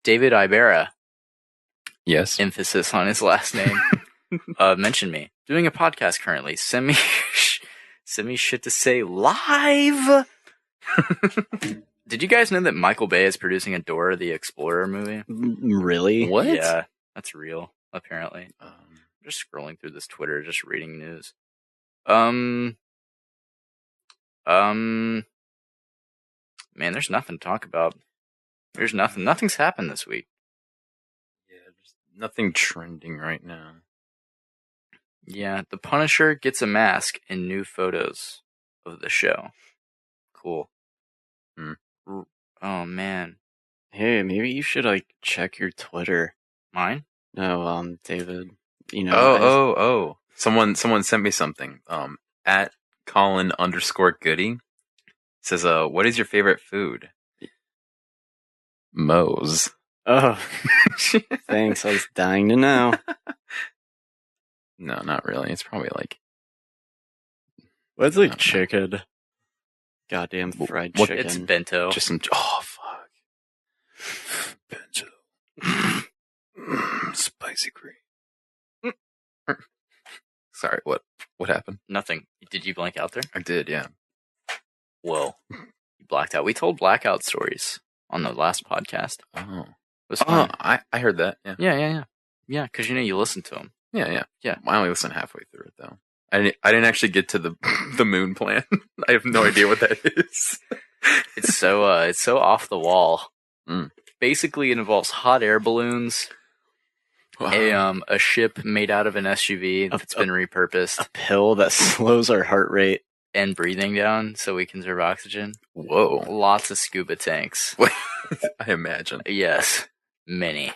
Ibera. Yes. Emphasis on his last name. Mention me. Doing a podcast currently. Send me shit to say live. Did you guys know that Michael Bay is producing a Dora the Explorer movie? Really? What? Yeah, that's real. Apparently. Just scrolling through this Twitter, just reading news. Man, there's nothing to talk about. There's nothing. Nothing's happened this week. Yeah, there's nothing trending right now. Yeah, the Punisher gets a mask in new photos of the show. Cool. Oh man. Hey, maybe you should like check your Twitter. Mine? No, David. You know. Oh. Someone sent me something. At Colin_Goody says, what is your favorite food? Moe's. Oh, thanks. I was dying to know. No, not really. It's probably like What's like chicken? Goddamn fried chicken. It's bento. just some. Oh fuck. Bento. Spicy cream. Sorry. What happened? Nothing. Did you blank out there? I did. Yeah. Whoa. You blacked out. We told blackout stories on the last podcast. Oh. It was fun. I heard that. Yeah. Yeah, because you listen to them. Yeah. Yeah. I only listened halfway through it though. I didn't actually get to the moon plan. I have no idea what that is. It's so off the wall. Mm. Basically, it involves hot air balloons, Wow. a ship made out of an SUV that's been repurposed. A pill that slows our heart rate. and breathing down so we conserve oxygen. Whoa. Lots of scuba tanks. I imagine. Yes, many.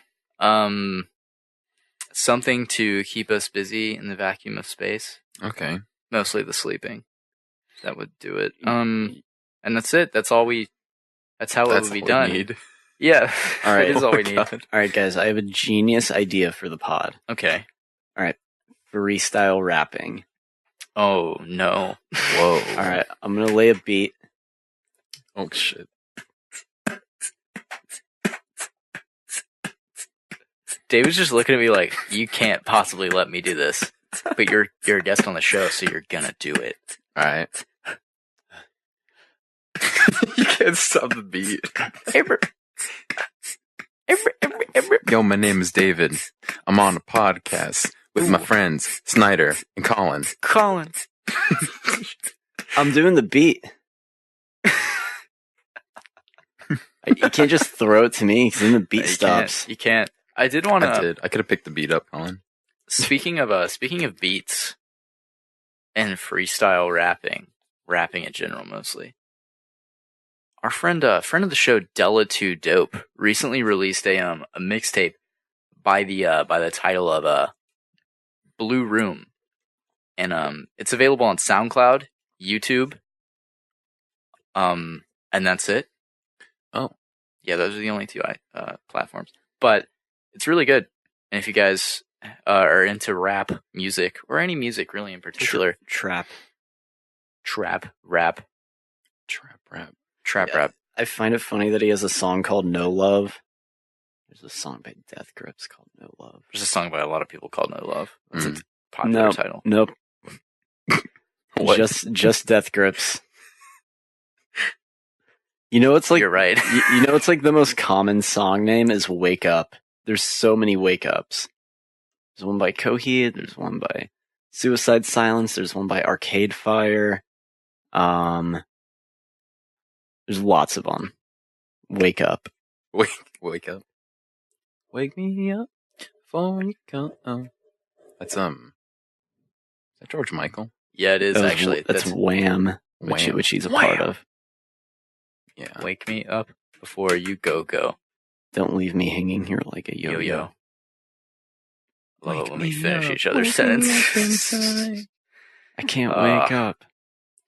Something to keep us busy in the vacuum of space. Okay. Mostly the sleeping. That would do it. And that's it. That's all we. That's how it would be done. Need. Yeah. All right. It is all we need. All right, guys. I have a genius idea for the pod. Okay. All right. Freestyle rapping. Oh no. Whoa. All right. I'm gonna lay a beat. Oh shit. David's just looking at me like, you can't possibly let me do this. But you're a guest on the show, so you're gonna do it. All right. You can't stop the beat. Yo, my name is David. I'm on a podcast with my friends Snyder and Collin. Collin. I'm doing the beat. You can't just throw it to me because then the beat stops. You can't. I did want to. I could have picked the beat up, Collin. Speaking of beats and freestyle rapping in general mostly. Our friend of the show, Della 2 Dope, recently released a mixtape by the title of Blue Room, and it's available on SoundCloud, YouTube, and that's it. Oh, yeah, those are the only two platforms. But it's really good, and if you guys are into rap music or any music really in particular, Trap rap. I find it funny that he has a song called No Love. There's a song by Death Grips called No Love. There's a song by a lot of people called No Love. It's a popular title. Nope. What? Just Death Grips. You know, it's like You're right. you know, it's like the most common song name is Wake Up. There's so many Wake Ups. There's one by Coheed. There's one by Suicide Silence. There's one by Arcade Fire. There's lots of them. Wake Up. Wake up. Wake me up before you come. That's is that George Michael? Yeah, it is actually. That's Wham, which he's a part of. Yeah. Wake me up before you go. Don't leave me hanging here like a yo-yo. Love it when we finish each other's sentences. I can't wake up.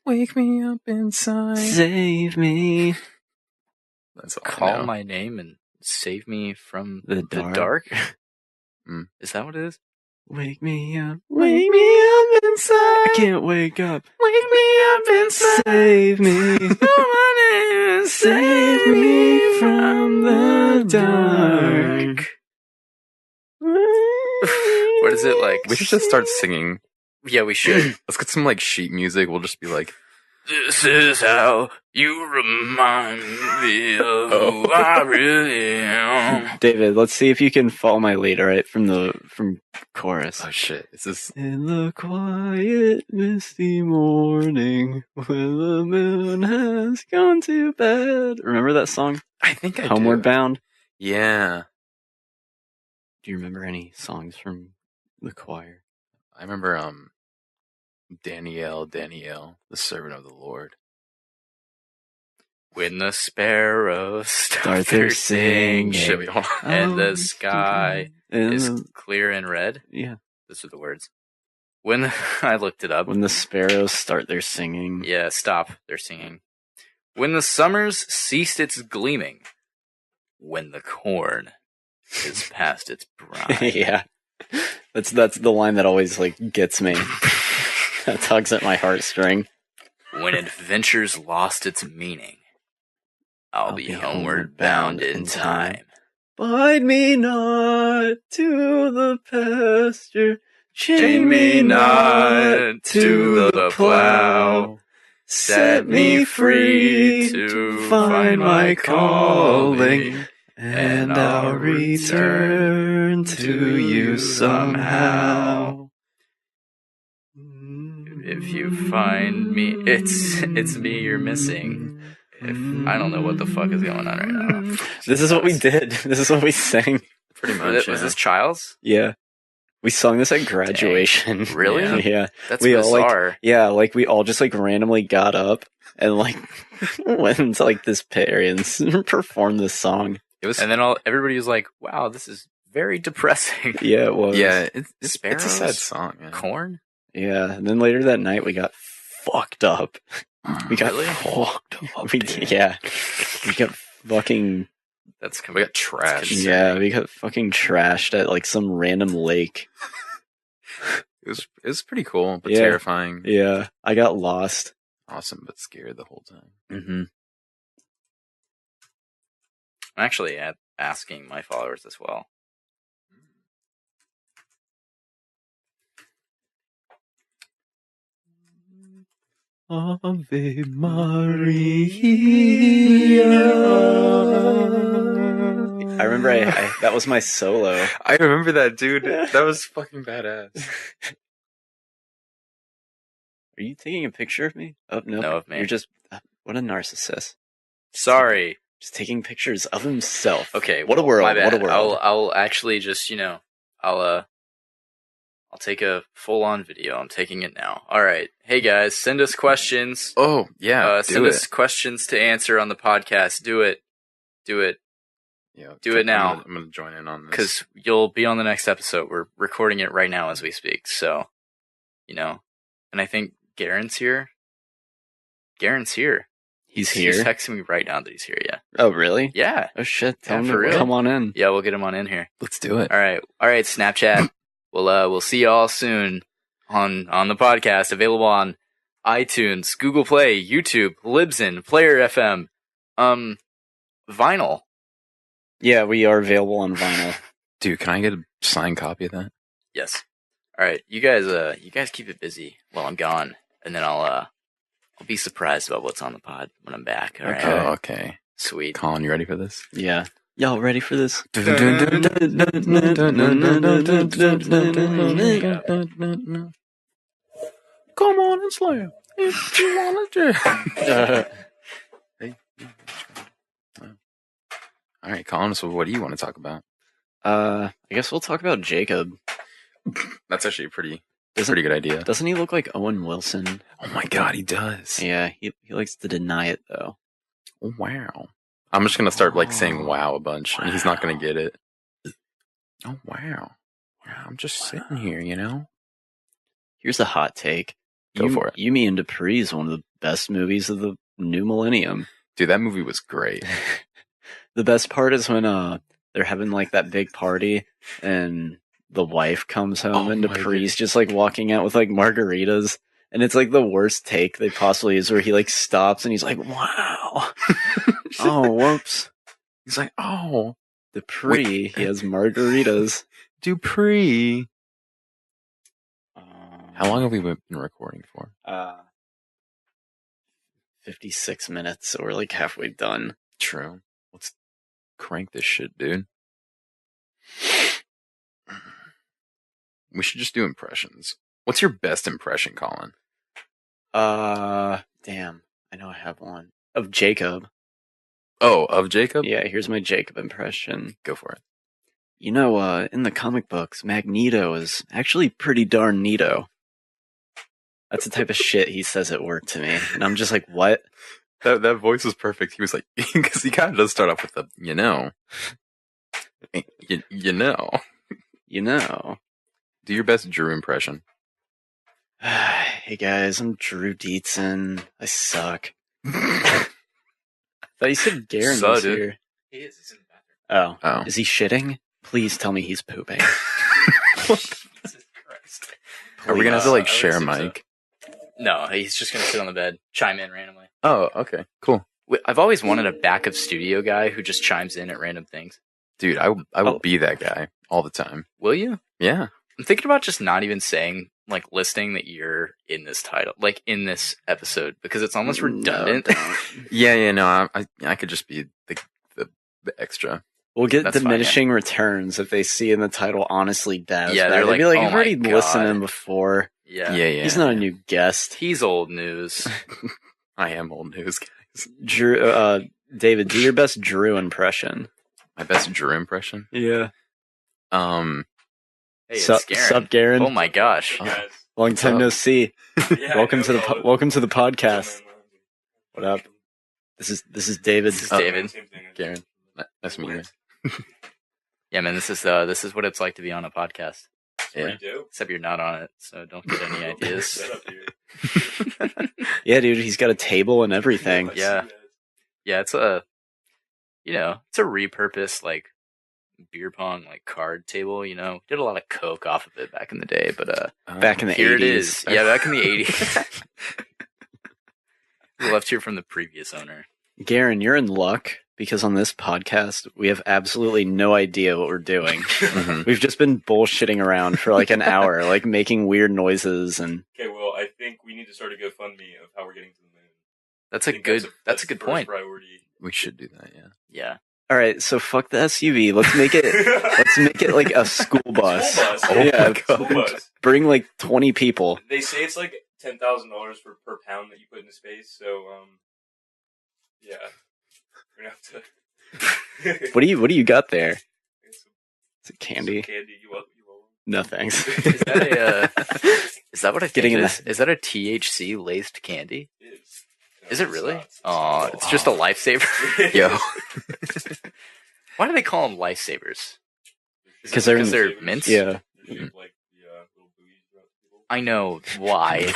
Wake me up inside. Save me. That's all. Call my name and save me from The dark. Is that what it is? Wake me up. Wake me up inside. I can't wake up. Wake me up inside. Save me. Save me from the dark. What is it like? We should just start singing. Yeah, we should. Let's get some like sheet music. We'll just be like, This is how you remind me of who I really am. David, let's see if you can follow my lead, alright? From chorus. oh shit, is this? In the quiet, misty morning, when the moon has gone to bed. Remember that song? I think I Homeward do. Bound? Yeah, Do you remember any songs from the choir? I remember. Danielle, the servant of the Lord. When the sparrows Start their singing. Shit, wait, hold on. and the sky is And clear and red. yeah. Those are the words. When I looked it up. When the sparrows start their singing. Yeah, stop. They're singing. When the summers ceased its gleaming. When the corn is past its prime. Yeah. That's the line that always like gets me. That tugs at my heartstring. When adventure's lost its meaning. I'll be homeward bound in time. Bind me not to the pasture. Chain me not to the plow. Set me free to find my calling. And I'll return to you somehow. If you find me, it's me you're missing. I don't know what the fuck is going on right now. This is what we did. This is what we sang. Pretty much. Was this Childs? Yeah. We sung this at graduation. Really? Yeah. That's we all bizarre. we all just like randomly got up and like went into like this pit area and performed this song. It was, And then everybody was like, "Wow, this is very depressing." Yeah, it was. yeah, it's a Sparrows? sad song. Man. Corn. Yeah, and then later that night we got fucked up. We got Really? fucked up. We dude. got fucking That's We got trashed. yeah, we got fucking trashed at like some random lake. It was pretty cool, but Yeah. terrifying. Yeah, I got lost. Awesome, but scared the whole time. Mm-hmm. I'm actually asking my followers as well. Ave Maria. I remember I that was my solo. I remember that, dude. That was fucking badass. Are you taking a picture of me? Oh, no. No, of me. You're just what a narcissist. Sorry. Just taking pictures of himself. Okay. What a well, world. my bad. What a world. I'll actually just I'll take a full on video. I'm taking it now. All right. Hey guys, send us questions. Oh yeah, Send us questions to answer on the podcast. Do it. Yeah, do it now. I'm gonna join in on this Because you'll be on the next episode. We're recording it right now as we speak. So, and I think Garen's here. He's He's here. texting me right now that he's here. Yeah. Oh, really? Yeah. Oh shit! Tell Yeah, him for to real. come on in. Yeah. We'll get him on in here. Let's do it. All right. Snapchat. We'll see y'all soon on the podcast. Available on iTunes, Google Play, YouTube, Libsyn, Player FM, vinyl. Yeah, we are available on vinyl. Dude, can I get a signed copy of that? Yes. All right. You guys keep it busy while I'm gone, and then I'll be surprised about what's on the pod when I'm back. All right. Oh, okay. Sweet. Colin, you ready for this? Yeah. Y'all ready for this? Come on and slam if you want to. Hey. All right, Colin. So, what do you want to talk about? I guess we'll talk about Jacob. That's actually a pretty Doesn't- good idea. Doesn't he look like Owen Wilson? Oh my god, he does. Yeah, he likes to deny it though. Oh, wow. I'm just gonna start saying "wow" a bunch, and he's not gonna get it. Oh wow. I'm just sitting here, Here's a hot take. Go for it. You, Me, and Dupree is one of the best movies of the new millennium. Dude, that movie was great. The best part is when they're having like that big party and the wife comes home and my Dupree's just like walking out with like margaritas. And it's like the worst take they possibly is where he like stops and he's like, wow. Oh, whoops. He's like, oh, Dupree, he has margaritas. Dupree. How long have we been recording for? 56 minutes, so we're like halfway done. True. Let's crank this shit, dude. We should just do impressions. What's your best impression, Colin? Damn. I know I have one. Of Jacob. Oh, of Jacob? Yeah, here's my Jacob impression. Go for it. In the comic books, Magneto is actually pretty darn neato. That's the type of shit he says at work to me. And I'm just like, what? That voice was perfect. He was like, because he kind of does start off with the, you know. Do your best Drew impression. Hey guys, I'm Drew Dietzen. I suck. I thought you said Garen So, was dude. here. He is. He's in the bathroom. Oh. Oh. Is he shitting? Please tell me he's pooping. Jesus Christ. Are we going to have to I share a would assume so. mic? No, he's just gonna sit on the bed, chime in randomly. Oh, okay. Cool. I've always wanted a backup studio guy who just chimes in at random things. Dude, I will be that guy all the time. Will you? Yeah. I'm thinking about just not even saying, listing that you're in this title, in this episode, because it's almost redundant. Yeah, no, I could just be the extra. We'll get That's fine, diminishing returns if they see in the title Honestly Daz. Yeah, Bad. they're They'd be like, like, "Oh I've already my listened to God." him before. Yeah. Yeah. He's not a new guest. He's old news. I am old news, guys. Drew, David, do your best Drew impression. My best Drew impression. Yeah. Hey, it's Sup, Garen. Garen? Oh my gosh. Hey, guys. Long time no see. Yeah, welcome to the no, welcome to the podcast. man. What up? This is David. This is David. Same thing. Garen. Nice to meet you. Yeah, man, this is what it's like to be on a podcast. What do you do? Except you're not on it, so don't get any ideas. Set up here. Yeah, dude, he's got a table and everything. I see Yeah. that. Yeah, it's a repurposed like beer pong like card table. Did a lot of coke off of it back in the day, but Back in the here 80s. it is. Yeah, back in the 80s. We left here from the previous owner. Garen, you're in luck because on this podcast we have absolutely no idea what we're doing. Mhm. We've just been bullshitting around for like an hour, like making weird noises and Okay, well, I think we need to start a GoFundMe of how we're getting to the moon. That's I a think good that's a good first point. Priority. We should do that, yeah. Yeah. all right, so fuck the SUV. Let's make it like a school bus. School bus. Oh yeah, my God. School bus. bring like 20 people. They say it's like $10,000 per pound that you put into space. So, yeah, we're gonna have to. What do you got there? It's Is it candy? some candy. You want? No thanks. Is that what I think Getting it in is? Is that a THC laced candy? It is. Is it really? It's Oh, not. it's just a lifesaver. Yo. Why do they call them lifesavers? 'Cause they're in- Because they're mints? Yeah. They give, like, the, little buoys throughout the people. I know why.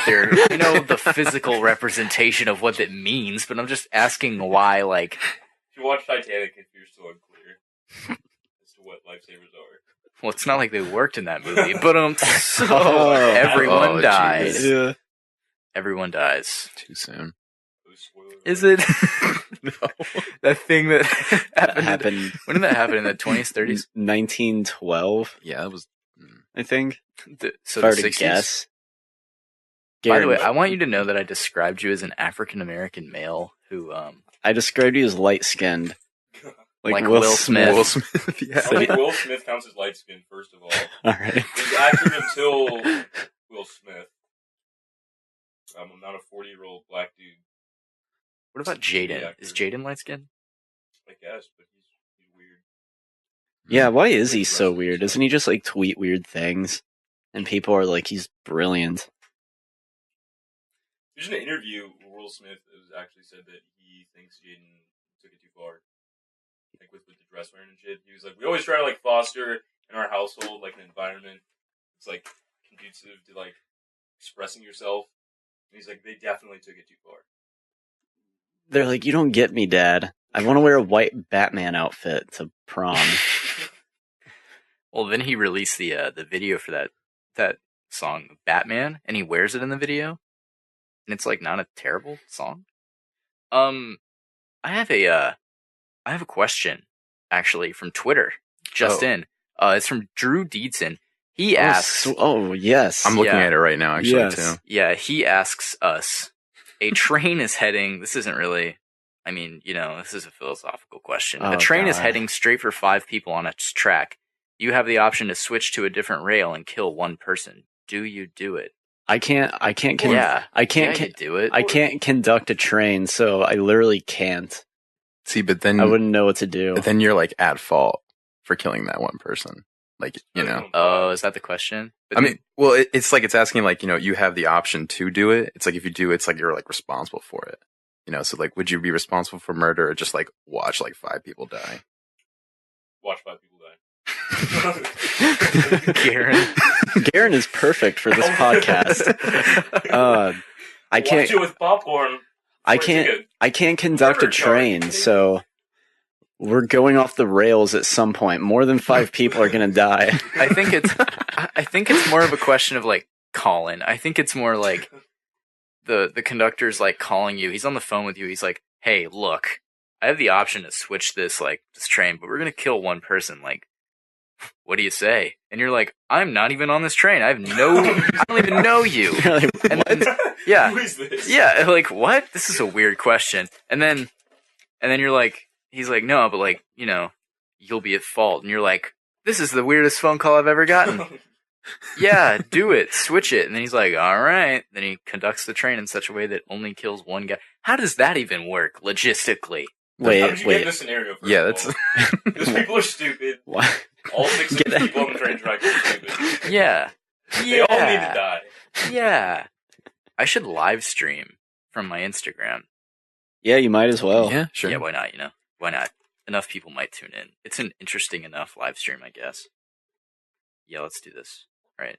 I know the physical representation of what that means, but I'm just asking why, like, If you watch Titanic, if you're still unclear as to what lifesavers are. well, it's not like they worked in that movie, but so Oh. everyone Oh, died. jeez. Yeah. Everyone dies. Too soon. Those spoilers. Is it? No. That thing that That happened. happened When did that happen? In the 20s, 30s? 1912, Yeah, that was. I think. So if I were the to 60s? guess. By the way, Garen, I want you to know that I described you as an African American male who, I described you as light skinned. Like Will Smith. Will Smith, yeah. I think Will Smith counts as light skinned, first of all. Alright. He was accurate until Will Smith. I'm not a 40-year-old black dude, what about Jaden? Is Jaden light skinned? I guess, but he's weird. Yeah, why is he so weird? Doesn't he just like tweet weird things? And people are like, he's brilliant. There's an interview where Will Smith has actually said that he thinks Jaden took it too far. Like with the dress wearing and shit. He was like, we always try to like foster in our household like an environment it's like conducive to like expressing yourself. And he's like, they definitely took it too far. They're like, you don't get me, Dad. I want to wear a white Batman outfit to prom. Well, then he released the video for that song Batman, and he wears it in the video, and it's like not a terrible song. I have a question actually from Twitter just Oh. in. It's from Drew Deedson. He asks, Oh, yes. I'm looking Yeah. at it right now, actually, Yes. too. yeah, he asks us, a train is heading. This isn't really. I mean, this is a philosophical question. Oh, a train is God. heading straight for 5 people on a track. You have the option to switch to a different rail and kill one person. Do you do it? I can't you do it. I can't conduct a train, so I literally can't. See, but then, I wouldn't know what to do. but then you're like at fault for killing that one person. Like, Oh, is that the question? But I mean, well, it's like it's asking like, you have the option to do it. It's like if you do, it's like you're like responsible for it. So like, would you be responsible for murder or just like watch like 5 people die? Watch 5 people die. Garen is perfect for this podcast. I can't. Watch it with popcorn. I can't conduct a train, so we're going off the rails at some point. More than 5 people are gonna die. I think it's more of a question of like Colin. I think it's more like the conductor's like calling you. He's on the phone with you. He's like, "Hey, look, I have the option to switch this train, but we're gonna kill one person. Like, what do you say?" And you're like, "I'm not even on this train. I don't even know you." You're like, And what? then, yeah, Who is this? yeah, like what? This is a weird question. And then you're like, he's like, "No, but like, you'll be at fault." And you're like, "This is the weirdest phone call I've ever gotten." Yeah, do it. Switch it. And then he's like, all right. Then he conducts the train in such a way that only kills one guy. How does that even work logistically? How did you get in Wait. this scenario? First Yeah, of that's all? Those people are stupid. What? All 6 of the people on the train track are stupid. Yeah. They all need to die. Yeah. I should live stream from my Instagram. Yeah, you might as well. Yeah, sure. Yeah, why not, Why not? Enough people might tune in. It's an interesting enough live stream, I guess. Yeah, let's do this. All right.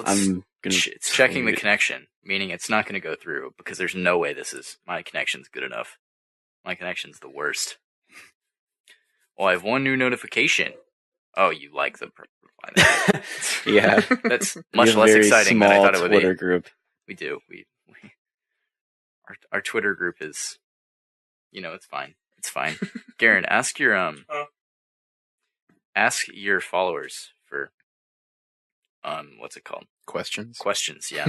I'm gonna. It's checking the tweet. connection, meaning it's not going to go through because there's no way my connection's good enough. My connection's the worst. Well, I have one new notification. Oh, you like the reply? Yeah, That's We much have a less very exciting than I small thought it would Twitter be. group. We do. Our Twitter group is, it's fine. It's fine. Garen, ask your ask your followers for what's it called? Questions? Questions, yeah.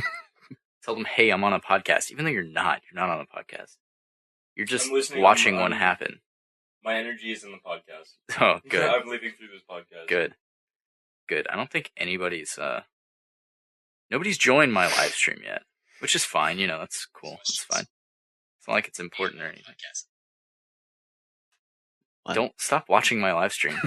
Tell them, hey, I'm on a podcast, even though you're not on a podcast. You're just I'm listening watching on- one happen. My energy is in the podcast. Oh, good. I'm living through this podcast. Good. I don't think nobody's joined my live stream yet, which is fine. That's cool. It's fine. It's not like it's important or anything. What? Don't stop watching my live stream.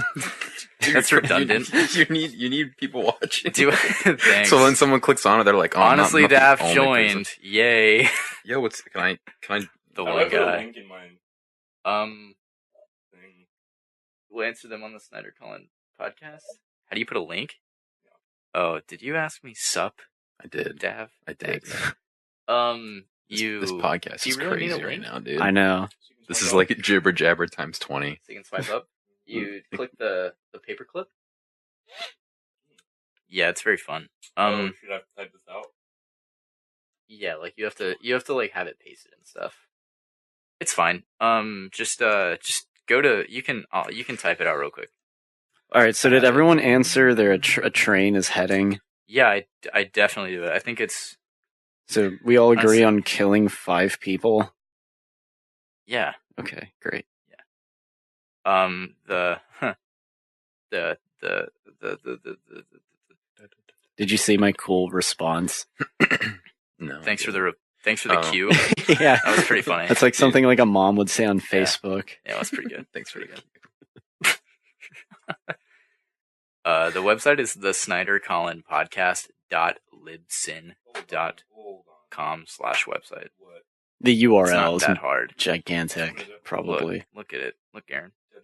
That's redundant. You need people watching. Thanks. So when someone clicks on it, they're like, "Oh, honestly, not the Dav only joined. person. Yay. Yo, can I? The How do I one put a guy. link in my thing? We'll answer them on the Snyder-Collin Podcast. How do you put a link? Oh, did you ask me sup, I did. Dav? I did. Thanks. This podcast do you is really need a crazy right link? now, dude. I know. This is like jibber jabber times 20. So you can swipe up. You click the paperclip. Yeah, it's very fun. should I type this out? Yeah, like you have to like have it pasted and stuff. It's fine. Just go to you can type it out real quick. All right. So did everyone answer a train is heading? Yeah, I definitely do it. I think it's So we all agree on killing 5 people. yeah. Okay, great. Did you see my cool response? No. Thanks for the cue. Yeah, That was pretty funny. that's like something like a mom would say on Facebook. Yeah, that's pretty good. Thanks for Pretty the good. The website is the Snyder-Collin Podcast.libsyn.com/website. What? The It's URL not is that hard. gigantic, probably. Look at it. Look, Aaron. www.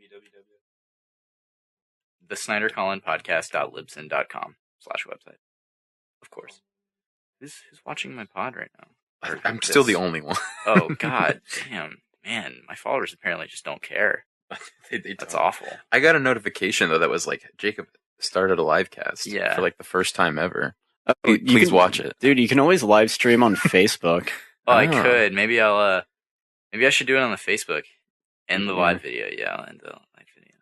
The Snyder-Collin Podcast.libsyn.com/website. Of course. Who's watching my pod right now? Or I'm still this? the only one. Oh God, damn, man! My followers apparently just don't care. they That's don't. awful. I got a notification though that was like Jacob started a live cast. Yeah. For like the first time ever. Oh, Please watch it. Dude, you can always live stream on Facebook. Oh, I Ah. could. Maybe I should do it on the Facebook. End the live video. Yeah, I'll end the live video.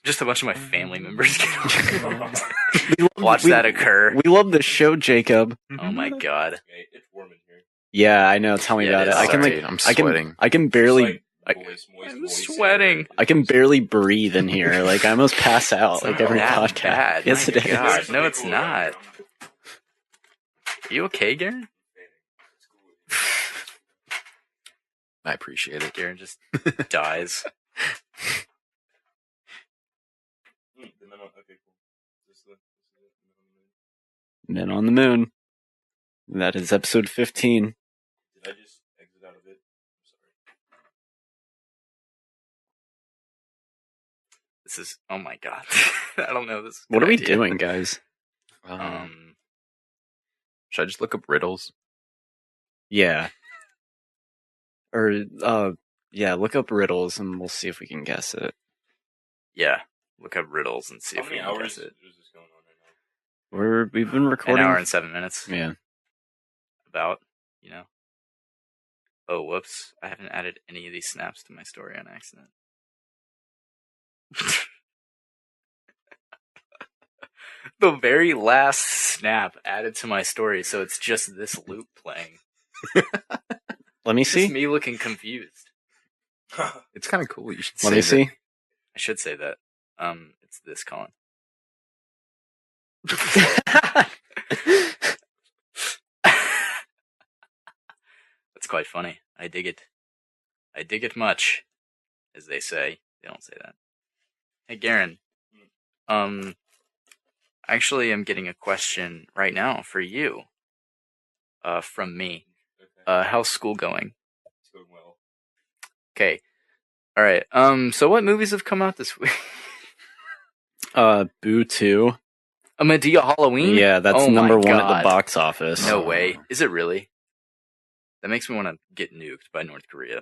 Just a bunch of my family members watch that occur. We love the show, Jacob. Oh my God. Okay, it's warm in here. Yeah, I know. Tell me Yeah, about it it. is. I can Sorry, I'm I sweating. can barely. It's like moist, I'm moist sweating. I can barely breathe in here. Like I almost pass out. It's Like not every that podcast. bad. Yes, My it is. God. No, it's not. Are you okay, Garen? I appreciate it. Garen just dies. Okay, cool. Men on the Moon. That is episode 15. Did I just exit out of it? I'm sorry. This is. Oh my God. I don't know. This. Is a What good are we idea. doing, guys? Should I just look up riddles? Yeah. Or, yeah, look up riddles and we'll see if we can guess it. Yeah. Look up riddles and see How if we many can hours guess it. is this going on right now? We've been An recording. hour and 7 minutes. Yeah. About. Oh, whoops. I haven't added any of these snaps to my story on accident. The very last snap added to my story, so it's just this loop playing. Let me Just see. me looking confused. It's kind of cool. You should Let me save it. see. I should say that. It's this, Colin. That's quite funny. I dig it. I dig it much. as they say. They don't say that. Hey, Garen. Actually, I'm getting a question right now for you. From me. Okay. How's school going? It's going well. Okay. All right. So what movies have come out this week? Boo 2. A Medea Halloween? Yeah, that's Oh my number 1 at God. the box office. No way. Is it really? That makes me want to get nuked by North Korea.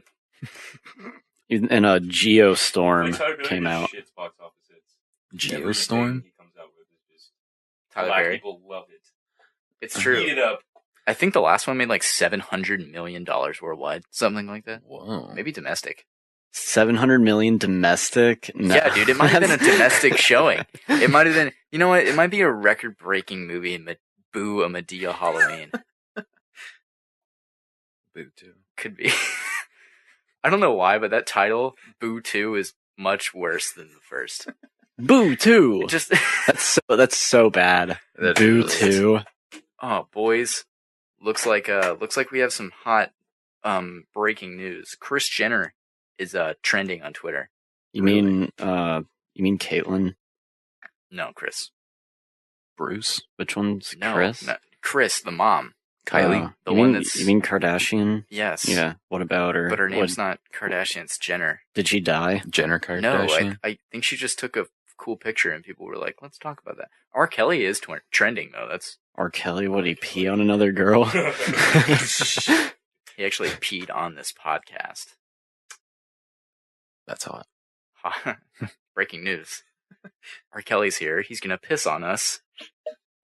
And Geostorm Tyler Perry came just out. shits box office hits. Geostorm? He comes out with is just Tyler black Perry. people love it. It's Eat true. it up. I think the last one made like $700 million worldwide. Something like that. Whoa. Maybe domestic. 700 million domestic? No. Yeah, dude, it might have been a domestic showing. It might have been, you know what? It might be a record-breaking movie, Boo, a Medea Halloween. Boo 2. Could be. I don't know why, but that title, Boo 2, is much worse than the first. Boo 2! It just, That's so bad. That Boo really is. 2. oh, boys. Looks like we have some hot, breaking news. Kris Jenner is, trending on Twitter. You mean Caitlyn? No, Chris. Bruce? Which one's No, Chris? not Chris, the mom. Kylie? The you one mean, that's- You mean Kardashian? Yes. Yeah. What about her? But her name's What- not Kardashian, it's Jenner. Did she die? Jenner No, Kardashian? I think she just took a cool picture and people were like, let's talk about that. R. Kelly is trending, though. That's R. Kelly, would he pee on another girl? He actually peed on this podcast. That's hot. Breaking news. R. Kelly's here. He's going to piss on us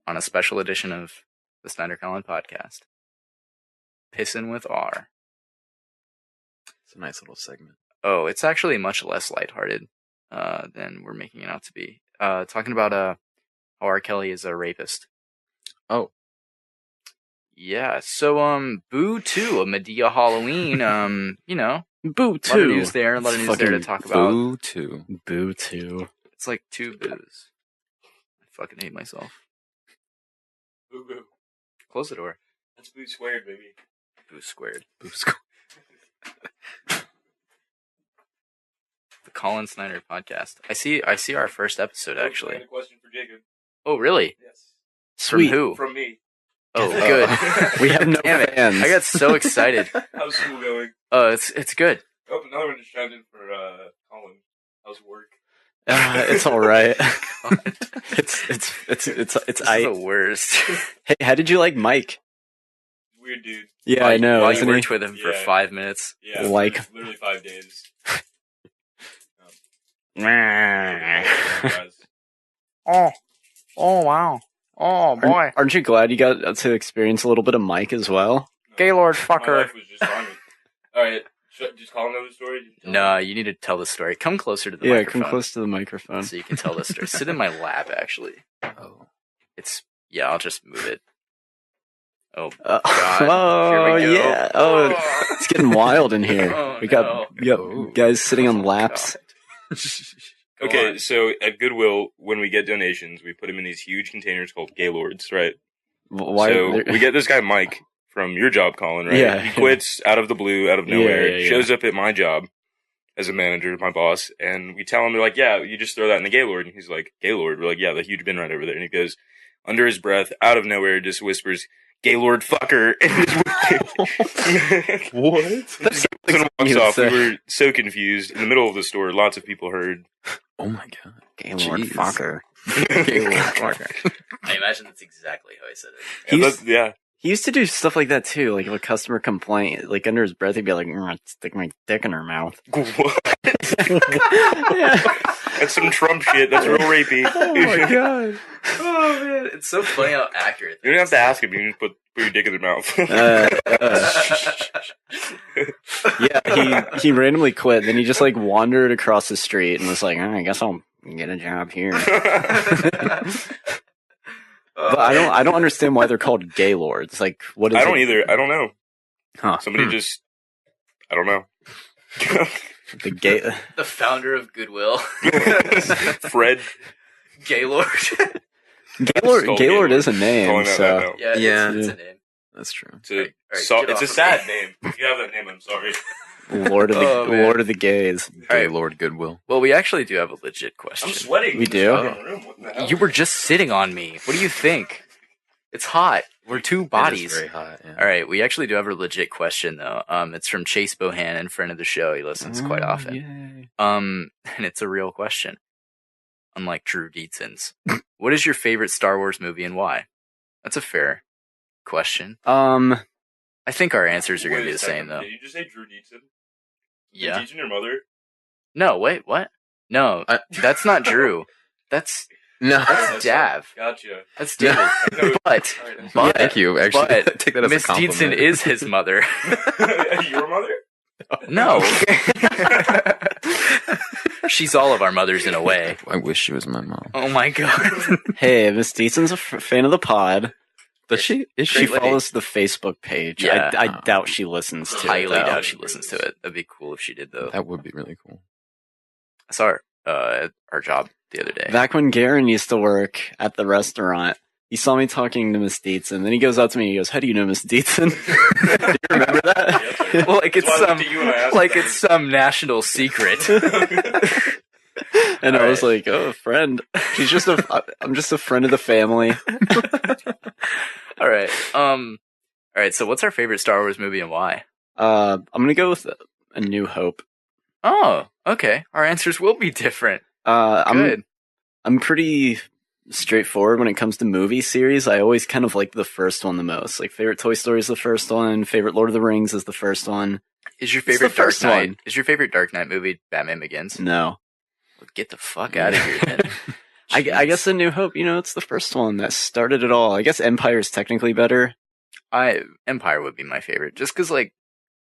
on a special edition of the Snyder-Collin Podcast. Pissin' with R. It's a nice little segment. Oh, it's actually much less lighthearted than we're making it out to be. Talking about how R. Kelly is a rapist. Oh. Yeah, so Boo 2, a Medea Halloween, you know, Boo a lot of 2. news there, a lot of news there to Fucking talk about. Boo 2. Boo 2. It's like 2 boos. I fucking hate myself. Boo boo. Close the door. That's boo squared, baby. Boo squared. Boo squared. The Collin-Snyder Podcast. I see our first episode, I actually. had a question for Jacob. Oh, really? Yes. Sweet. From who? From me. Oh, good. We have no Damn it. fans. I got so excited. How's school going? It's good. Oh, another one just chimed in for Colin. How's work? It's all right. it's This is I. the worst. Hey, how did you like Mike? Weird dude. Yeah, I know. While you Isn't he? worked with him for Yeah. 5 minutes. Yeah. Like- literally 5 days. Oh, wow. Oh, Aren't you glad you got to experience a little bit of Mike as well? Gaylord My fucker. life was just on me. Alright, just call another story? No, you need to tell the story. Come closer to the Yeah, microphone. come close to the microphone. So you can tell the story. Sit in my lap, actually. Oh. Yeah, I'll just move it. Oh, God. Here we go. Yeah. Oh, it's getting wild in here. Oh, we got no. we got Oh. guys sitting on laps. Go Okay, on. so at Goodwill, when we get donations, we put them in these huge containers called Gaylords, right? Why? So we get this guy Mike from your job, Colin, right? Yeah. He quits out of the blue, out of nowhere, Yeah. shows up at my job as a manager, my boss, and we tell him, they're like, yeah, you just throw that in the Gaylord. And he's like, Gaylord? We're like, yeah, the huge bin right over there. And he goes, under his breath, out of nowhere, just whispers, Gaylord fucker. What? That's And something walks you would off. We say. were so confused. In the middle of the store, lots of people heard. Oh my god. Gaylord Jeez. fucker. I imagine that's exactly how I said it. He's- He used to do stuff like that too, like if a customer complaint, like under his breath, he'd be like, "Stick my dick in her mouth." What? Yeah. That's some Trump shit. That's real rapey. Oh my god. Oh man, it's so funny how accurate. You don't have to ask him. You can just put your dick in their mouth. Yeah, he randomly quit. Then he just like wandered across the street and was like, "I guess I'll get a job here." But I don't understand why they're called Gaylords. Like, what is? I don't it? either. I don't know. Huh? Somebody just. I don't know. The gay. The founder of Goodwill, Fred. Gaylord. Gaylord is a Calling name. that So now. Yeah, it's a name. That's true. It's a, Alright, so- get it's a off of sad me. name. If you have that name, I'm sorry. Lord of the Oh, man. Lord of the Gays. Gay right. Lord Goodwill. Well, we actually do have a legit question. I'm sweating. We in this do? fucking room. What the hell? You were just sitting on me. What do you think? It's hot. We're two It is bodies. very hot. Yeah. All right, we actually do have a legit question though. It's from Chase Bohannon, friend of the show. He listens quite often. Yay. And it's a real question. Unlike Drew Dietzens. What is your favorite Star Wars movie and why? That's a fair question. I think our answers are going to Wait be a the same second. though. Did you just say Drew Dietzen? Yeah. Teaching your mother? No, wait, what? No, that's not Drew. That's No. Dav. Gotcha. That's David. No, But all right, but Thank you. Actually, but take that as Miss a compliment. Dietzen is his mother. Your mother? No. She's all of our mothers in a way. I wish she was my mom. Oh my god. Hey, Miss Dietzen's a fan of the pod. Does she? Is She Great lady. follows the Facebook page. Yeah. I doubt she listens to Highly it. though. doubt she listens to it. That'd be cool if she did though. That would be really cool. I saw her at our job the other day. Back when Garen used to work at the restaurant, he saw me talking to Miss Dietzen. Then he goes out to me and he goes, "How do you know Miss Dietzen?" Do you remember that? Well, like it's That's why I some looked at you and I asked like that. it's some national secret. And All I was like, "Oh, a friend. She's just I'm just a friend of the family." All right. All right. So, what's our favorite Star Wars movie and why? I'm gonna go with A New Hope. Oh, okay. Our answers will be different. I'm Good. I'm pretty straightforward when it comes to movie series. I always kind of like the first one the most. Like favorite Toy Story is the first one. Favorite Lord of the Rings is the first one. Is your It's the favorite Dark first Knight? one. Is your favorite Dark Knight movie Batman Begins? No, Well, get the fuck out of here, then. I guess A New Hope. You know, it's the first one that started it all. I guess Empire is technically better. Empire would be my favorite, just because, like,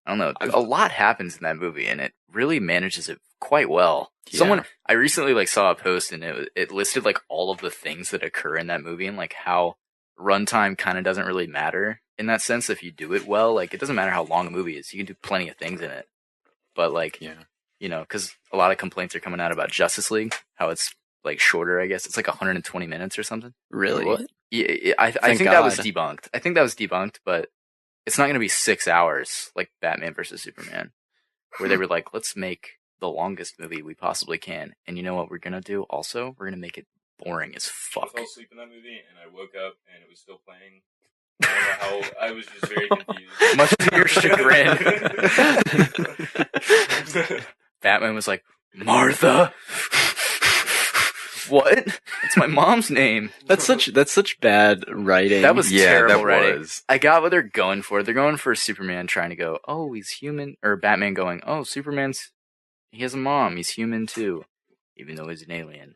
I don't know, a lot happens in that movie, and it really manages it quite well. Yeah. I recently like saw a post, and it listed like all of the things that occur in that movie, and like how runtime kind of doesn't really matter in that sense if you do it well. Like, it doesn't matter how long a movie is; you can do plenty of things in it. But like, Yeah. you know, because a lot of complaints are coming out about Justice League, how it's like shorter. I guess it's like 120 minutes or something. Really? What? Yeah, I Thank think that was God. debunked. I think that was debunked, but it's not going to be 6 hours like Batman versus Superman, where they were like, let's make the longest movie we possibly can. And you know what we're going to do? Also, we're going to make it boring as I fuck. fell asleep in that movie and I woke up and it was still playing. I don't know how. I was just very confused. Much to your chagrin. Batman was like, Martha? What? That's my mom's name. That's such bad writing. That was Yeah, terrible that writing. was. I got what they're going for. They're going for Superman trying to go, oh, he's human. Or Batman going, oh, he has a mom. He's human too. Even though he's an alien.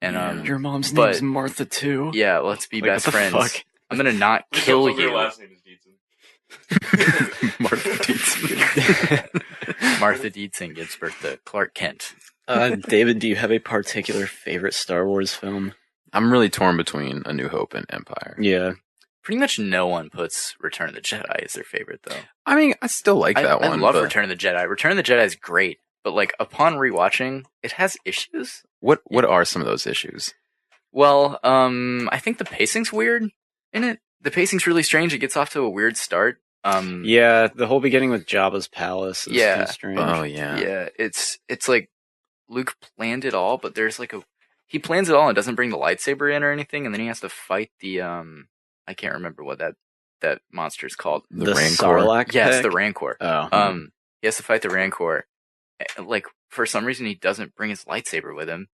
And, Your mom's but- name's Martha too. yeah, let's be Like, best what the friends. fuck? I'm gonna not Just kill told her you. last name is Dietzen. Martha Dietzen. Martha Dietzing gives birth to Clark Kent. David, do you have a particular favorite Star Wars film? I'm really torn between A New Hope and Empire. Yeah. Pretty much no one puts Return of the Jedi as their favorite, though. I mean, I still like that I one. love but Return of the Jedi. Return of the Jedi is great, but like upon rewatching, it has issues. What are some of those issues? Well, I think the pacing's weird in it. The pacing's really strange. It gets off to a weird start. Yeah, the whole beginning with Jabba's palace is Yeah. kind of strange. Oh yeah. Yeah, it's like Luke planned it all, but there's like he plans it all and doesn't bring the lightsaber in or anything, and then he has to fight the I can't remember what that monster is called. The Rancor. Sarlacc Yes, Peg? the Rancor. Oh. He has to fight the Rancor. Like for some reason, he doesn't bring his lightsaber with him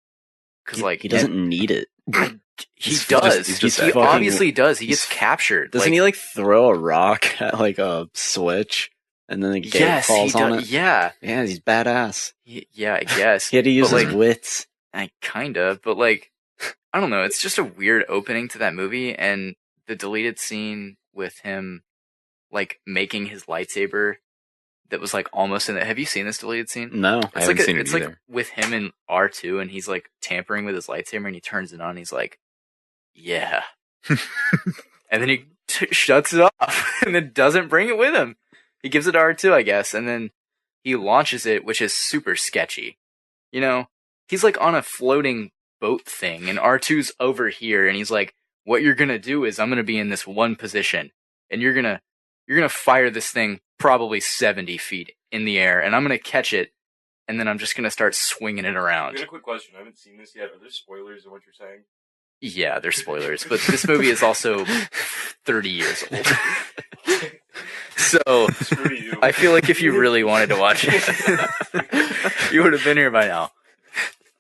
because like he doesn't need it. he he's does. just- he's just he fucking- obviously does. He gets he's- captured. Doesn't he like throw a rock at like a switch and then the gate Yes, falls he on does. it? Yeah, Yeah, he's badass. yeah. I guess He had to use But, his like, wits. I kind of, but like, I don't know. It's just a weird opening to that movie, and the deleted scene with him, like making his lightsaber, that was like almost in it. Have you seen this deleted scene? No. I haven't like seen it it's like either. with him and R2, and he's like tampering with his lightsaber, and he turns it on. And he's like, "Yeah," and then he shuts it off, and then doesn't bring it with him. He gives it to R2, I guess, and then he launches it, which is super sketchy. You know, he's like on a floating boat thing, and R2's over here, and he's like, "What you're gonna do is I'm gonna be in this one position, and you're gonna fire this thing probably 70 feet in the air, and I'm going to catch it, and then I'm just going to start swinging it I around. got a quick question. I haven't seen this yet. Are there spoilers in what you're saying? Yeah, there's spoilers, but this movie is also 30 years old. So, Screw you. I feel like if you really wanted to watch it, you would have been here by now.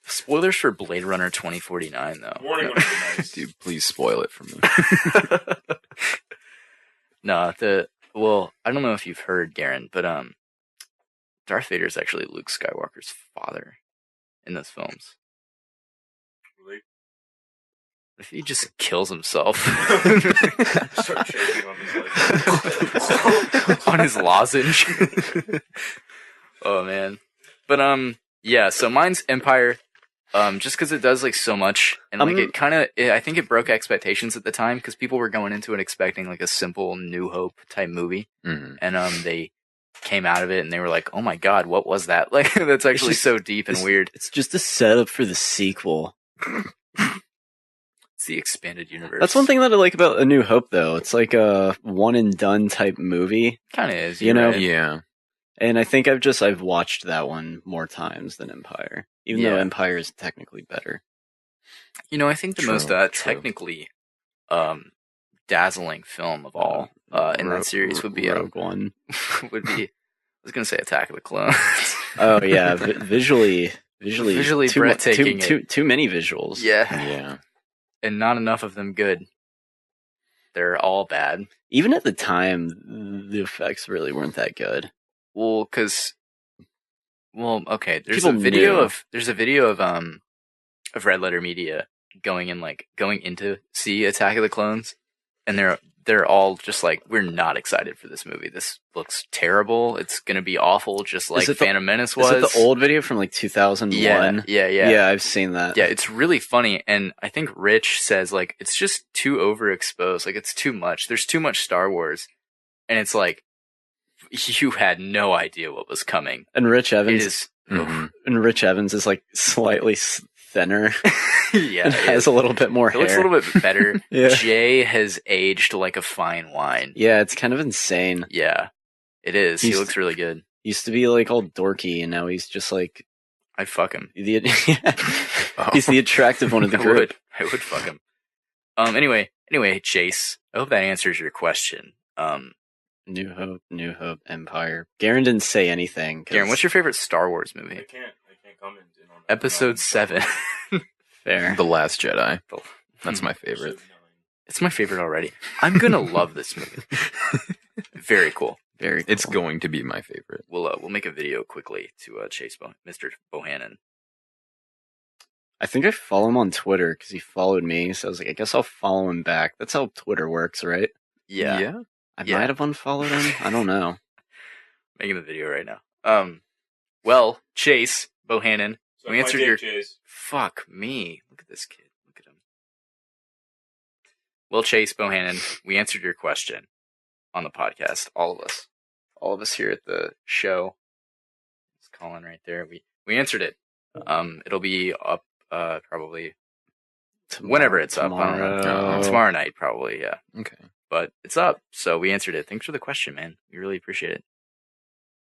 Spoilers for Blade Runner 2049, though. Warning would have been nice. Dude, please spoil it for me. No, well, I don't know if you've heard, Garen, but Darth Vader is actually Luke Skywalker's father in those films. Really? What if he just kills himself Start choking on his life. on his lozenge? Oh man, but yeah. So mine's Empire, just because it does like so much, and like it kind of, I think it broke expectations at the time because people were going into it expecting like a simple New Hope type movie, Mhm. and they came out of it and they were like, oh my god, what was that? Like that's actually just- so deep and weird. It's just a setup for the sequel. It's the expanded universe. That's one thing that I like about A New Hope, though. It's like a one and done type movie, Kind of is, you you're know? right. Yeah. and I think I've watched that one more times than Empire, even though Yeah. Empire is technically better. You know, I think the True, most true. technically dazzling film of all in that series would be Rogue One. would be. I was gonna say Attack of the Clones. Oh yeah, visually too, breathtaking. Too many visuals. Yeah, Yeah. and not enough of them good. They're all bad. Even at the time, the effects really weren't that good. Well, okay. There's People a video knew. of Red Letter Media going into see Attack of the Clones, and they're all just like, we're not excited for this movie. This looks terrible. It's gonna be awful, just like it the- Phantom Menace was. Is it the old video from like 2001? Yeah. Yeah, I've seen that. Yeah, it's really funny, and I think Rich says like it's just too overexposed. Like it's too much. There's too much Star Wars, and it's like you had no idea what was coming. And Rich It Evans is, Mhm. and Rich Evans is like slightly thinner yeah, and it has is. a little bit more It hair. looks a little bit better. Yeah. Jay has aged like a fine wine. Yeah, it's kind of insane. Yeah, it is. He He's- looks really good. He used to be like all dorky, and now he's just like I'd fuck him. he's the attractive one of the group. I would fuck him. Anyway, Chase. I hope that answers your question. New Hope, Empire. Garen didn't say anything. 'cause- Garen, what's your favorite Star Wars I movie? can't comment in on Episode 7. fair? The Last Jedi. That's my favorite. Episode 9. It's my favorite already. I'm gonna love this movie. Very cool. Very cool. It's going to be my favorite. We'll make a video quickly to Chase Mr. Bohannon. I think I follow him on Twitter because he followed me, so I was like, I guess I'll follow him back. That's how Twitter works, right? Yeah. I Yeah. might have unfollowed him. I don't know. Making the video right now. Well, Chase Bohannon. So We my answered dick, your- Chase. Fuck me. Look at this kid. Look at him. Well, Chase Bohannon, we answered your question on the podcast. All of us. All of us here at the show. It's Colin right there. We answered it. It'll be up probably whenever it's up. I don't know. Tomorrow. Tomorrow night, probably, yeah. Okay. But it's up. So we answered it. Thanks for the question, man. We really appreciate it.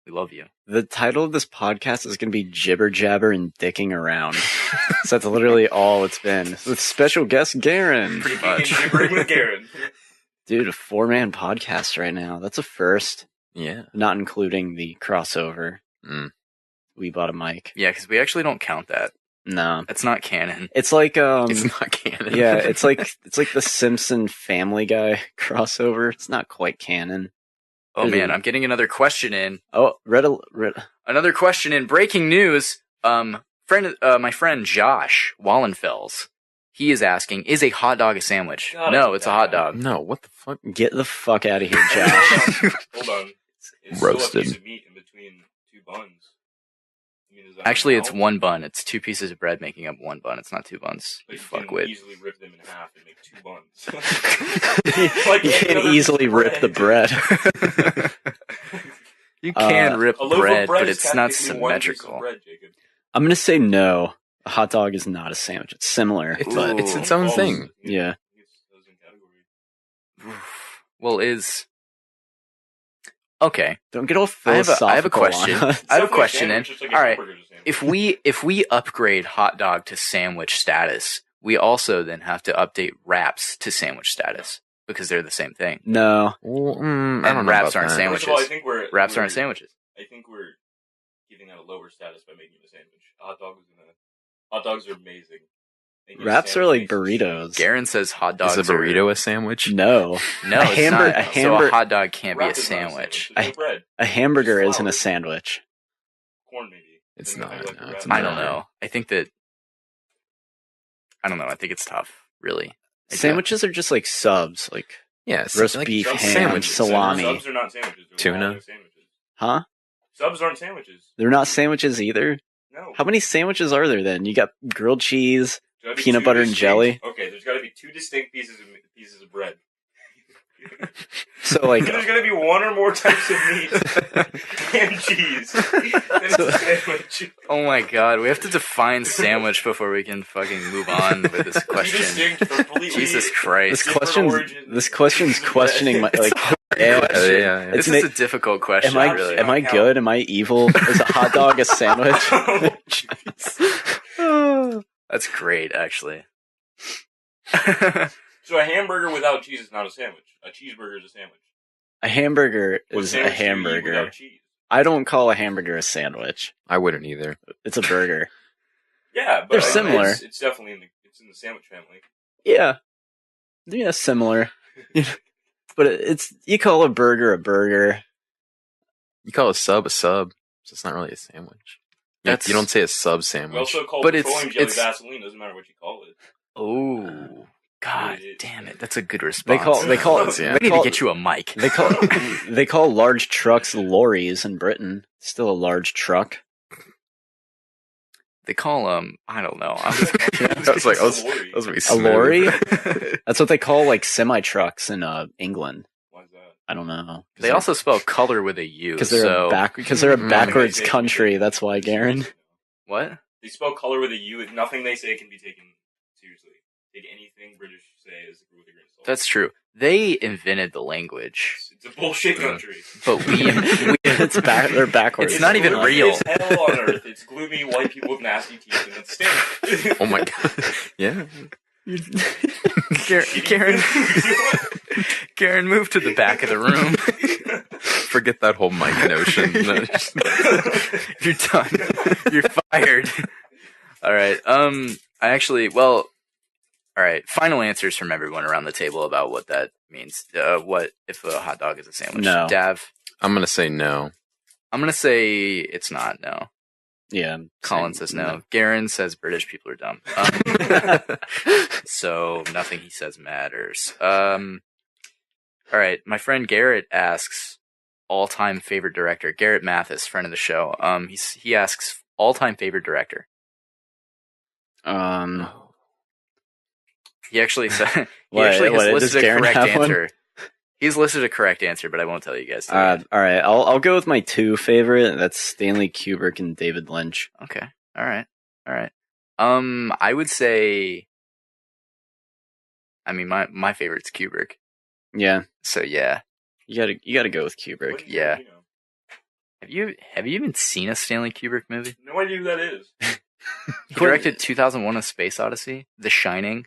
We love you. The title of this podcast is going to be Jibber Jabber and Dicking Around. So that's literally all it's been. With special guest Garen. Pretty much. Gibbering with Garen. Dude, a 4-man podcast right now. That's a first. Yeah. Not including the crossover. Mm. We bought a mic. Yeah, because we actually don't count that. No. That's not canon. It's like It's not canon. yeah, it's like the Simpson Family Guy crossover. It's not quite canon. Oh man, I'm getting another question in. Oh, read Another question in breaking news. My friend Josh Wallenfels, he is asking, is a hot dog a sandwich? God, No, it's it's a hot bad. dog. No, what the fuck? get the fuck out of here, Josh. Hold on. It's Roasted. still a piece of meat in between two buns. I mean, does that Actually, count? it's one bun. It's 2 pieces of bread making up one bun. It's not 2 buns. But You you can fuckwit. easily rip them in half and make 2 buns. Like you any can other easily rip the bread. You can rip A loaf bread, of bread but is it's not technically one piece of symmetrical. bread, Jacob. I'm gonna say no. A hot dog is not a sandwich. It's similar, It's, but it's its own Falls- thing. Yeah. It's in category. Well, Okay, Don't get all I have philosophical a question. on us. I have a Definitely question. sandwich, just like a All right, hamburger's a sandwich. if we upgrade hot dog to sandwich status, we also then have to update wraps to sandwich status because they're the same thing. No. Well, I And don't know wraps about aren't that. sandwiches. First of all, I think Wraps we're- aren't sandwiches. I think we're giving that a lower status by making it a sandwich. Hot dogs are amazing. Making a Wraps are sandwich like makes it burritos. Garen says hot dogs. Is a burrito a sandwich? No. No, A it's hamburger- not. a So a hamburger- hot dog can't be a Wrap is not sandwich. There's no bread. A hamburger Just isn't flour. a sandwich. Corn maybe. It's Then you have, not, like, no, a it's wrap. I don't No. know. I think that. I don't know. I think it's tough. Really. Sandwiches are just like subs, like Yeah, it's roast like beef, subs- ham, sandwiches. salami. Subs are not sandwiches. They're Tuna. not sandwiches. Huh? Subs aren't sandwiches. They're not sandwiches either. No. How many sandwiches are there then? You got grilled cheese. There's gotta be peanut two butter and distinct- jelly? Okay, there's got to be two distinct pieces of bread. So like There's got to be one or more types of meat and cheese. Then it's a sandwich. Oh my god, we have to define sandwich before we can fucking move on with this Two question. distinct, completely Jesus this Christ. different origins. question's questioning my like. Yeah, Question. yeah, yeah. This It's is a difficult question, Am I really. am I Count. good? Am I evil? Is a hot dog a sandwich? That's great, actually. So a hamburger without cheese is not a sandwich. A cheeseburger is a sandwich. A hamburger What is a sandwich do you eat hamburger. without cheese? I don't call a hamburger a sandwich. I wouldn't either. It's a burger. Yeah, but They're I mean, similar. It's definitely in the sandwich family. Yeah. Yeah, similar. But it's you call a burger a burger. You call a sub, so it's not really a sandwich. That's- You don't say a sub We sandwich. also call But petroleum jelly it's- Vaseline. Doesn't matter what you call it. Oh, God It is. damn it. That's a good They response. call Yeah. We need call- to get you a mic. they call large trucks lorries in Britain. Still a large truck. They call I don't know. I was like, It's a that was really A smooth. lorry? That's what they call like semi trucks in England. Why is that? I don't know. They also spell color with a U. because they're so a backwards They say- country. That's why, Garen. what? They spell color with a U. Nothing they say can be taken seriously. Take anything British say as with a grain of salt. That's true. They invented the language, It's a bullshit country. but we It's back. They're backwards. It's not even gloomy real. as hell on Earth. It's gloomy white people with nasty teeth and it stinks. Oh my god. Yeah. Karen, Karen, move to the back of the room. Forget that whole mic notion. No, just- You're done. You're fired. All right. All right. Final answers from everyone around the table about what that means. What if a hot dog is a sandwich? No. Dav, I'm gonna say no. I'm gonna say it's not. No. Yeah. Colin says no. Garen says British people are dumb. So nothing he says matters. All right. My friend Garrett asks all-time favorite director. Garrett Mathis, friend of the show. He asks all-time favorite director. He actually said he What- actually has what, does listed a Garen correct have one? answer. He's listed a correct answer, but I won't tell you guys. till the end. All right. I'll go with my two favorite. That's Stanley Kubrick and David Lynch. Okay. All right. I would say. I mean, my favorite's Kubrick. Yeah. So yeah. You gotta go with Kubrick. What do Yeah. know? Have you even seen a Stanley Kubrick movie? No idea who that is. He directed 2001: A Space Odyssey, The Shining,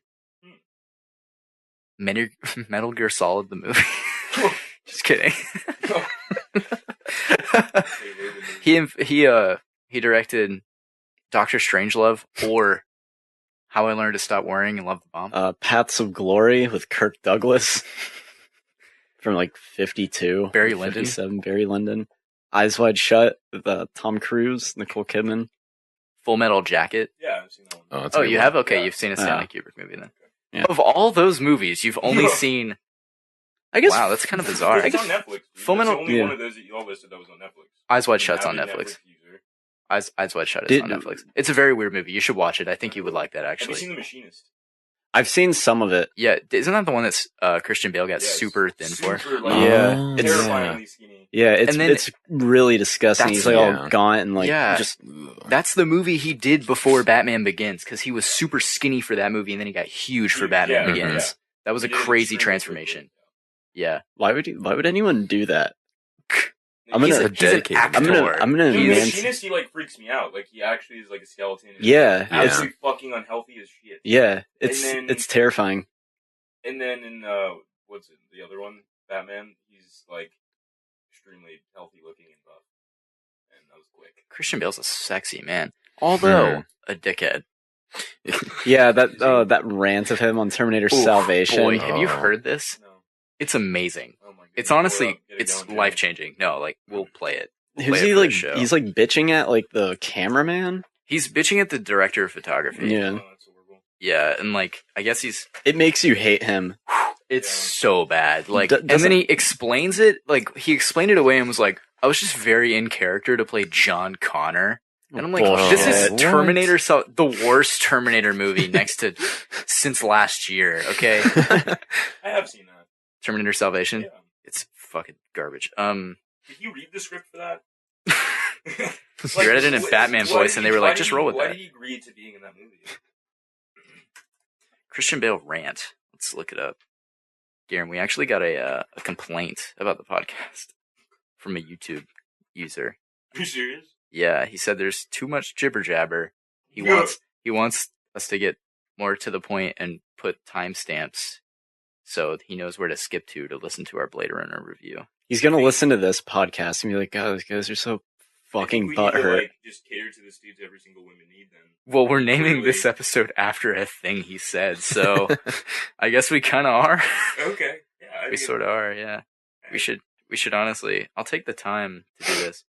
Metal Gear Solid, the movie. Just kidding. He directed Doctor Strangelove or How I Learned to Stop Worrying and Love the Bomb. Paths of Glory with Kirk Douglas from like 52. Barry or Lyndon. 57. Barry Lyndon. Eyes Wide Shut with Tom Cruise, Nicole Kidman. Full Metal Jacket. Yeah, I've seen that one. Oh, that's a Oh, good you one. have? Okay, Yeah. you've seen a Stanley Kubrick movie then. Yeah. Of all those movies, you've only seen. I guess. Wow, that's kind of bizarre. It's on Netflix. Dude. Full That's Metal- the only yeah. one of those that you all listed that was on Netflix. Eyes Wide I'm Shut's on an avid Netflix. user. Eyes Wide Shut is on Did- Netflix. It's a very weird movie. You should watch it. I think you would like that, Have you actually. seen The Machinist? I've seen some of it. Yeah, isn't that the one that's Christian Bale got Yes. super thin for? Super, like, Yeah. It's- terrifyingly skinny. Yeah, it's And then- it's really disgusting. That's- He's like yeah. all gaunt and like Yeah. just That's the movie he did before Batman Begins, because he was super skinny for that movie, and then he got huge for Batman Yeah, Begins. yeah. That was a He did it crazy extremely transformation. quickly. Yeah. why would anyone do that? I'm he's gonna- a dedicated I'm gonna actor. man. The machinist, he like freaks me out. Like he actually is like a skeleton. And Yeah, absolutely fucking unhealthy as shit. Yeah, And then- it's terrifying. And then in what's it? The other one, Batman. He's like extremely healthy looking and buff, and that was quick. Christian Bale's a sexy man, although a dickhead. Yeah, that rant of him on Terminator Oof, Salvation. Boy, have you Oh. heard this? No. It's amazing. Oh my god. It's honestly, Get it it's going, life changing. No, like we'll play it. We'll Who's play he it for like? the show. He's like bitching at like the cameraman. He's bitching at the director of photography. Yeah, Oh, that's horrible. Yeah, and like I guess he's it makes you hate him. it's Yeah. so bad. Like, and doesn't- then he explains it. Like he explained it away and was like, "I was just very in character to play John Connor." And I'm like, Bullshit. this is What? Terminator, the worst Terminator movie next to since last year. Okay, I have seen that. Terminator Salvation. Yeah. It's fucking garbage. Did you read the script for that? You read it in a Batman voice, and they were like, "Just roll with why that." did he agree to being in that movie? Christian Bale rant. Let's look it up. Garen, we actually got a complaint about the podcast from a YouTube user. Are you serious? Yeah, he said there's too much jibber jabber. He Yeah. wants us to get more to the point and put timestamps so he knows where to skip to listen to our Blade Runner review. He's gonna listen to this podcast and be like, "God, these guys are so fucking I think we need to, butthurt." like, just cater to this dude's every single women need then. Well, we're naming Clearly. this episode after a thing he said, so I guess we kind of are. Okay. Yeah. I We sort of are, yeah. We should honestly. I'll take the time to do this.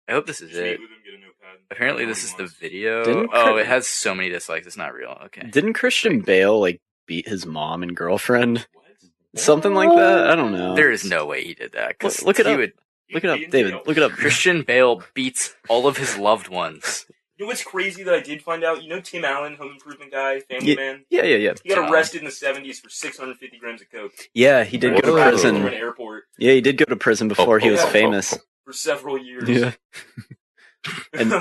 I hope this is just meet it. with him, get a notepad. Apparently, Know this what is he the wants. video. Didn't Oh, Chris- it has so many dislikes. It's not real. Okay. Didn't Christian Bale like beat his mom and girlfriend? What? Something like that? I don't know. There is no way he did that. 'Cause Look it he up. would- Look it up, He didn't David. know. Look it up. Christian Bale beats all of his loved ones. You know what's crazy that I did find out? You know Tim Allen, Home Improvement guy, Family Man? Yeah. He got Tim Allen. arrested in the 70s for 650 grams of coke. Yeah, he did go to Whoa. From prison. an airport Yeah, he did go to prison before he was famous. for several years. Yeah. And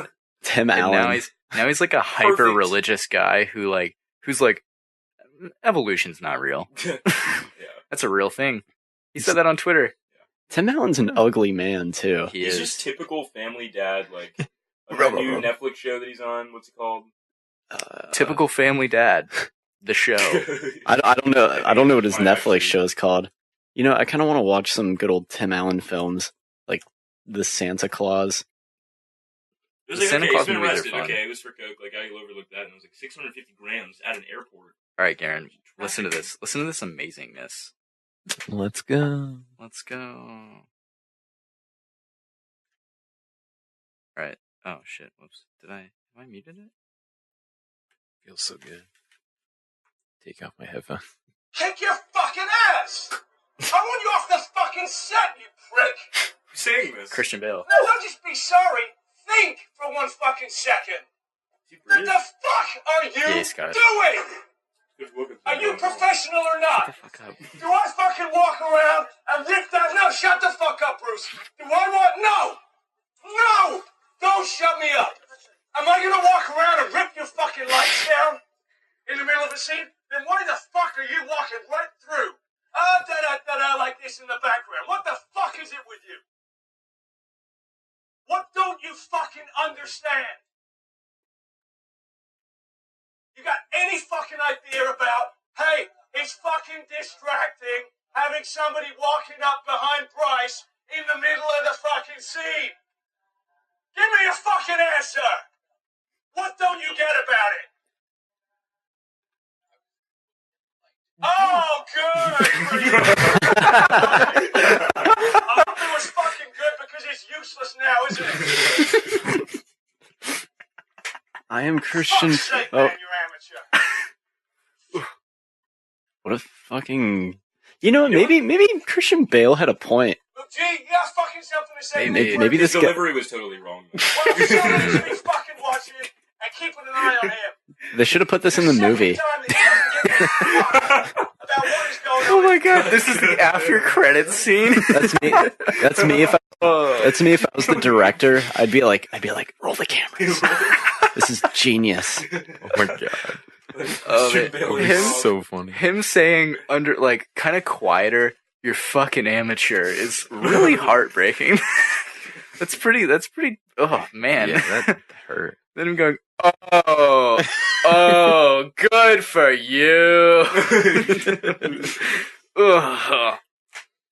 Tim And Allen. now he's like a hyper religious guy who's like evolution's not real. Yeah. That's a real thing. He said that on Twitter. Tim Allen's an ugly man too. He He's is. just typical family dad, like that new Netflix show that he's on. What's it called? Typical family dad. The show. I don't know. I don't know what his Might Netflix actually- show is called. You know, I kind of want to watch some good old Tim Allen films, like The Santa Claus. It was The like, Santa okay, Claus he's been movies are arrested. fun. Okay, it was for coke. Like, I overlooked that, and it was like 650 grams at an airport. All right, Garen, listen to this. Listen to this amazingness. Let's go. Let's go. All right. Oh shit. Whoops. Have I muted it? Feels so good. Take off my headphones. Kick your fucking ass! I want you off the fucking set, you prick! Who's saying this? Christian Bale. No, don't just be sorry. Think for 1 fucking second. Is he What British? the fuck are you Yes, guys. doing? Good look at Are that. you professional or Shut the not? fuck up. Do I fucking walk around and rip that? No, shut the fuck up, Bruce. Do I want? No! No! Don't shut me up. Am I gonna walk around and rip your fucking lights down in the middle of a scene? Then why the fuck are you walking right through? Da-da-da-da, like this in the background. What the fuck is it with you? What don't you fucking understand? You got any fucking idea about, hey, it's fucking distracting having somebody walking up behind Bryce in the middle of the fucking scene? Give me a fucking answer! What don't you get about it? Oh, good! I hope it was fucking good because it's useless now, isn't it? I am Christian. Fuck's sake, Oh, man, you're amateur. what a fucking. You know, maybe Christian Bale had a point. Look, G, you got fucking something to say? Maybe- man? maybe His this guy- delivery was totally wrong. Well, somebody should be fucking watching it and keeping an eye on him. They should have put this in the movie. Second time that he doesn't give a fuck about what is going on. Oh my god, this is the after credits scene. That's me. That's me. That's me. If I was the director, I'd be like, roll the cameras. This is genius. Oh my god. Oh, Christian man. Bale Him- is So funny. Him saying under kind of quieter, "You're fucking amateur" is really heartbreaking. That's pretty. Oh man. Yeah, that hurt. Then I'm going. Oh, good for you. Ugh.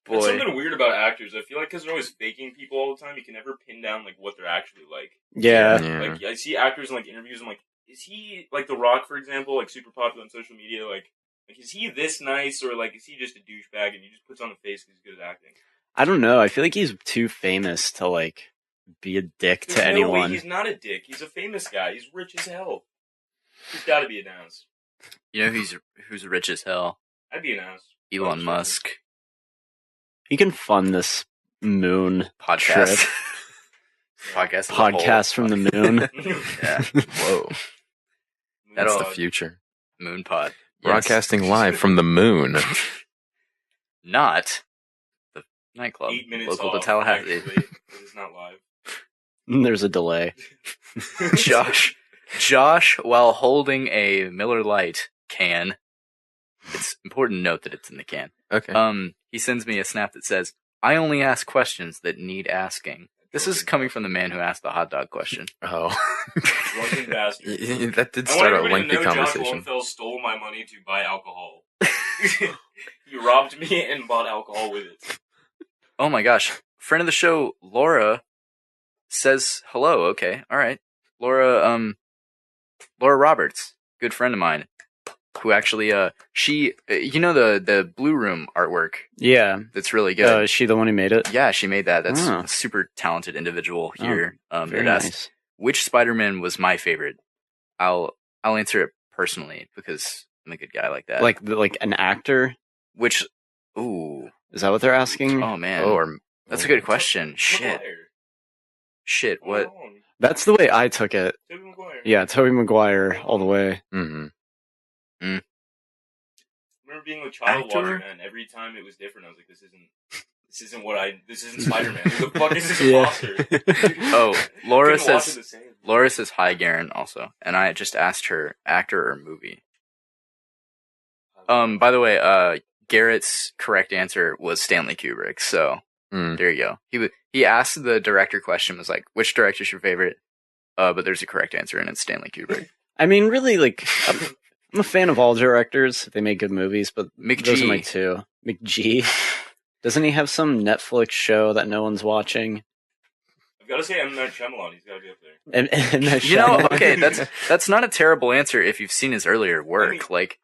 It's Boy. something weird about actors. I feel like because they're always faking people all the time, you can never pin down like what they're actually like. Yeah. Like I see actors in like interviews. I'm like, is he like The Rock, for example, like super popular on social media? Like is he this nice, or like is he just a douchebag and he just puts on a face because he's good at acting? I don't know. I feel like he's too famous to like be a dick There's to no anyone. way he's not a dick. He's a famous guy. He's rich as hell. He's got to be announced. You know who's rich as hell? I'd be announced. Elon Musk. He can fund this moon Podcast. trip. Podcast. as a Podcast from the moon. Yeah. Whoa. That's the God. future. Moon pod. Broadcasting live from the moon. Not the nightclub 8 minutes local to off, Tallahassee. actually, 'cause it's not live. There's a delay. Josh, while holding a Miller Lite can, it's important to note that it's in the can. Okay. He sends me a snap that says, "I only ask questions that need asking." This is coming from the man who asked the hot dog question. Oh. Drunken bastard. That did I start want a everybody to lengthy know Josh conversation. Lowenfeld stole my money to buy alcohol. He robbed me and bought alcohol with it. Oh my gosh. Friend of the show, Laura, says hello. Okay. All right. Laura Roberts, good friend of mine, who actually, she, you know, the Blue Room artwork Yeah. that's really good. Is she the one who made it? Yeah, she made that. That's Oh. a super talented individual here. Very that asked, nice. which Spider-Man was my favorite? I'll answer it personally because I'm a good guy like that. Like an actor? Which, ooh, Is that what they're asking? oh man, Or that's a good question. Shit, Maguire. shit, what? Oh, That's the way I took it. Tobey Maguire. Yeah, Tobey Maguire all the way. mm-hmm. I remember being a child Actor? watching that, and every time it was different. I was like, this isn't Spider-Man. Who the fuck is this Yeah. imposter? Oh, Laura Couldn't watch says. it the same. Laura says hi, Garen. Also, and I just asked her actor or movie. By the way, Garrett's correct answer was Stanley Kubrick. So there you go. He asked the director question, was like, which director's your favorite? But there's a correct answer, and it's Stanley Kubrick. I mean, really, like, I'm a fan of all directors. They make good movies, but McG. those are my two. McG. Doesn't he have some Netflix show that no one's watching? I've got to say, M. Night Shyamalan. He's got to be up there. And that You know, Shyamalan- okay, that's not a terrible answer if you've seen his earlier work. Like,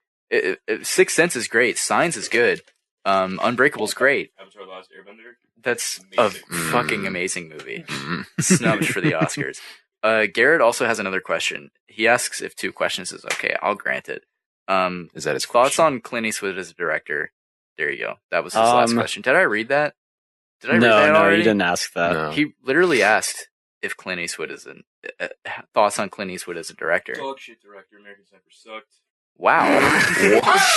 Sixth Sense is great. Signs is good. Unbreakable's great. Avatar: The Last Airbender. That's a Amazing. fucking amazing movie. Snubbed for the Oscars. Garrett also has another question. He asks if 2 questions is okay. I'll grant it. Is that his Thoughts question? on Clint Eastwood as a director? There you go. That was his last question. Did I read that? Did I read that No, already? you didn't ask that. No. He literally asked if Clint Eastwood is thoughts on Clint Eastwood as a director. Dog shit director. American Sniper sucked. Wow.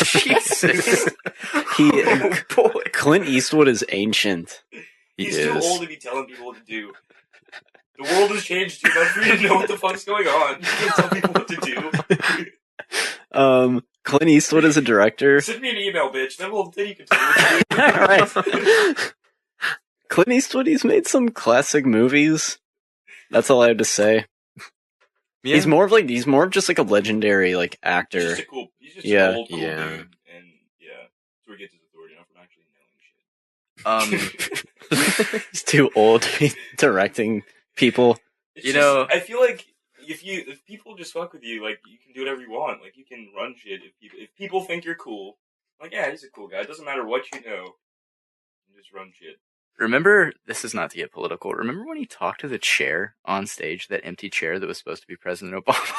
Jesus. Oh, boy. Clint Eastwood is ancient. He's too old to be telling people what to do. The world has changed too much for you to know what the fuck's going on. You can't tell people what to do. Clint Eastwood is a director. Send me an email, bitch. Then you can tell me what to do. Alright. Clint Eastwood, he's made some classic movies. That's all I have to say. Yeah. He's more of just like a legendary like He's actor. just a cool, Yeah. an old cool Yeah. dude. And yeah, that's where he gets his authority, not from actually nailing shit. He's too old to be directing people. It's You just- know- I feel like if people just fuck with you, like you can do whatever you want. Like you can run shit if people think you're cool. Like yeah, he's a cool guy. It doesn't matter what you know. You just run shit. Remember, this is not to get political. Remember when he talked to the chair on stage, that empty chair that was supposed to be President Obama?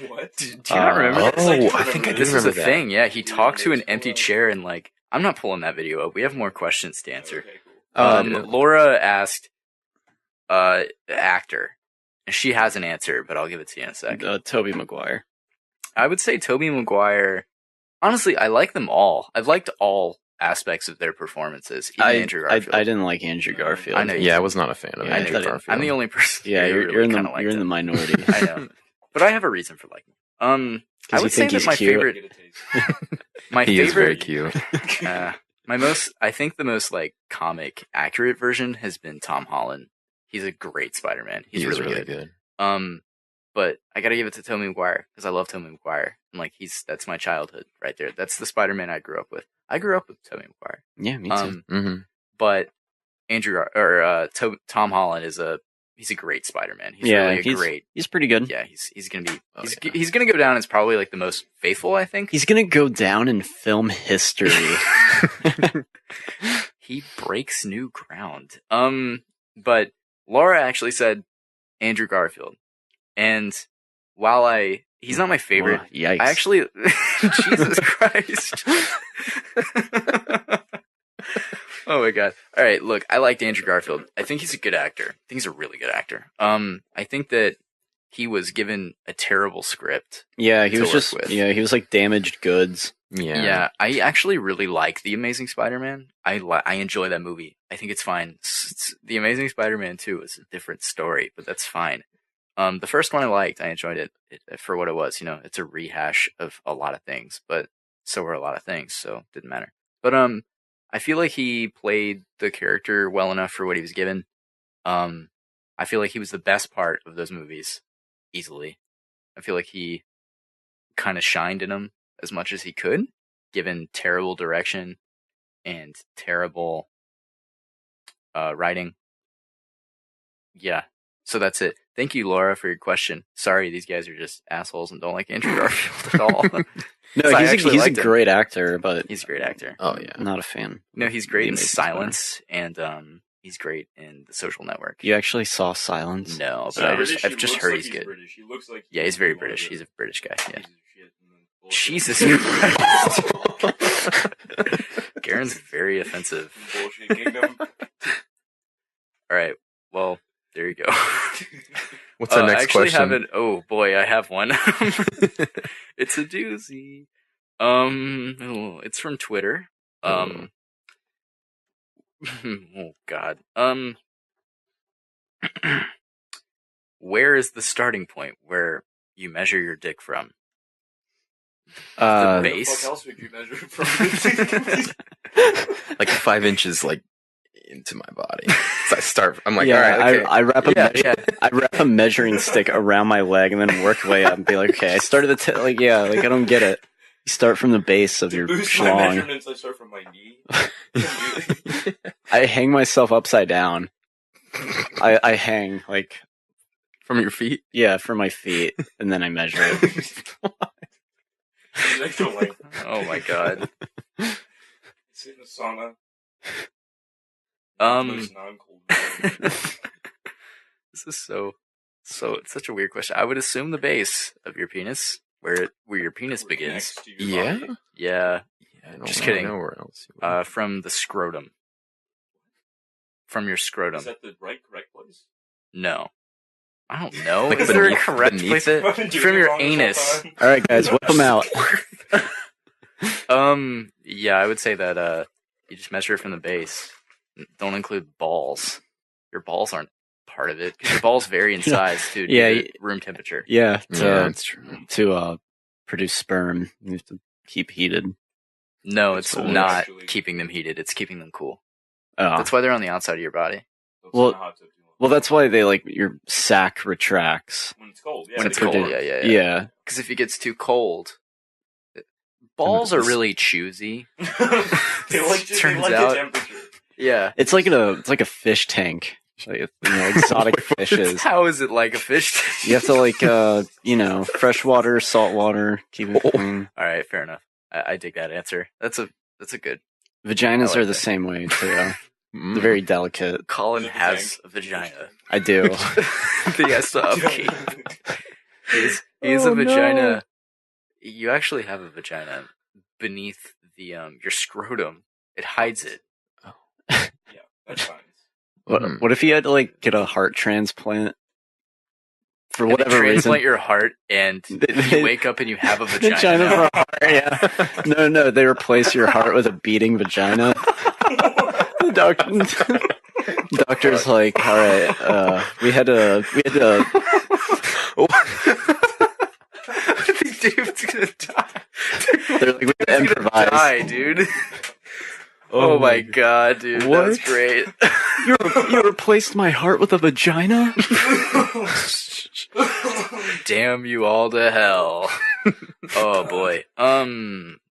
What? Do you not remember that? Oh, Like, I think I do This is remember a that. thing. Yeah, he Dude, talked to an it's empty cool. chair and like, I'm not pulling that video up. We have more questions to answer. Okay, cool. Yeah. Laura asked, actor. And she has an answer, but I'll give it to you in a second. Tobey Maguire. I would say Tobey Maguire. Honestly, I like them all. I've liked all aspects of their performances. Even Andrew Garfield. I didn't like Andrew Garfield. I know you Yeah, I was not a fan of Yeah, Andrew I thought it- Garfield. I'm the only person. Yeah, who you're really in kinda the liked you're in the him. minority. I know, but I have a reason for liking him. I you would say think that he's my cute? favorite, Get a taste. my He favorite, is very cute. I think the most like comic accurate version has been Tom Holland. He's a great Spider-Man. He's He really, is really good. good. But I gotta give it to Tobey Maguire because I love Tobey Maguire, and like that's my childhood right there. That's the Spider-Man I grew up with. I grew up with Tobey Maguire. Yeah, me too. But Tom Holland he's a great Spider-Man. He's He's pretty good. Yeah, he's gonna be he's gonna go down as probably like the most faithful. I think He's gonna go down in film history. he breaks new ground. But Laura actually said Andrew Garfield, and while he's not my favorite. Yikes! I actually, Jesus Christ. Oh my god. All right, look, I liked Andrew Garfield. I think he's a good actor. I think he's a really good actor. I think that he was given a terrible script. Yeah, he was work with. he was like damaged goods. Yeah, I actually really like The Amazing Spider-Man. I enjoy that movie. I think it's fine. The Amazing Spider-Man 2 is a different story, but that's fine. The first one I liked. I enjoyed it for what it was. You know, it's a rehash of a lot of things, but so were a lot of things, so it didn't matter. But I feel like he played the character well enough for what he was given. I feel like he was the best part of those movies, easily. I feel like he kind of shined in them as much as he could, given terrible direction and terrible writing. Yeah, so that's it. Thank you, Laura, for your question. Sorry, these guys are just assholes and don't like Andrew Garfield at all. No, he's a great actor, but he's a great actor. Oh yeah, not a fan. No, he's great in Silence, and he's great in The Social Network. You actually saw Silence? No, but I've just heard he's good. British. He looks like he's very British. He's a British guy. Yeah. Jesus Christ. Garen's very offensive. Bullshit kingdom. All right. Well, there you go. What's our next question? Oh boy, I have one. It's a doozy. It's from Twitter. Oh God. Where is the starting point where you measure your dick from? The base. What else would you measure it from? Like 5 inches, like into my body. So I start. I'm like, yeah, all right, okay. I wrap a measuring stick around my leg and then work way up and be like, okay, I started I don't get it. You start from the base of your boost my schlong. measurements, I start from my knee. I hang myself upside down. I hang like From your feet. Yeah, from my feet, and then I measure it. Oh my god. Sit in the sauna. This is so it's such a weird question. I would assume the base of your penis, where your penis begins. Yeah. Yeah. Just kidding. I know where else. From the scrotum. From your scrotum. Is that the correct place? No. I don't know. Like Is there a beneath- correct beneath place? it? From your anus. All right, guys, whip them out. Yeah, I would say that you just measure it from the base. Don't include balls. Your balls aren't part of it. 'Cause your balls vary in size too. Yeah, due to room temperature. Yeah, that's true. To produce sperm, you have to keep heated. No, it's cold, not actually. keeping them heated. It's keeping them cool. Oh. That's why they're on the outside of your body. Well, that's why they your sack retracts. When it's cold. Yeah, When it's they cold, go- yeah. Yeah. Because if it gets too cold, balls are really choosy. they like Turns the out- temperature. Yeah. It's like a fish tank. Like exotic fishes. How is it like a fish tank? You have to fresh water, salt water, keep it clean. All right, fair enough. I dig that answer. That's a good. Vaginas I like are the that. same way too. They're very delicate. Colin Is it the has tank? a vagina. I do. He has to upkeep. He's a vagina. You actually have a vagina beneath the your scrotum. It hides it. Yeah, that's fine. What if you had to get a heart transplant for And they whatever reason? transplant your heart, and you wake up and you have a vagina. Vagina for a heart, yeah. No, they replace your heart with a beating vagina. The doctor's like, all right, we had to. I think David's gonna die. They're like, we had to David's gonna improvise. die, dude. Oh my god, dude. What? That's great. You replaced my heart with a vagina? Damn you all to hell. Oh boy.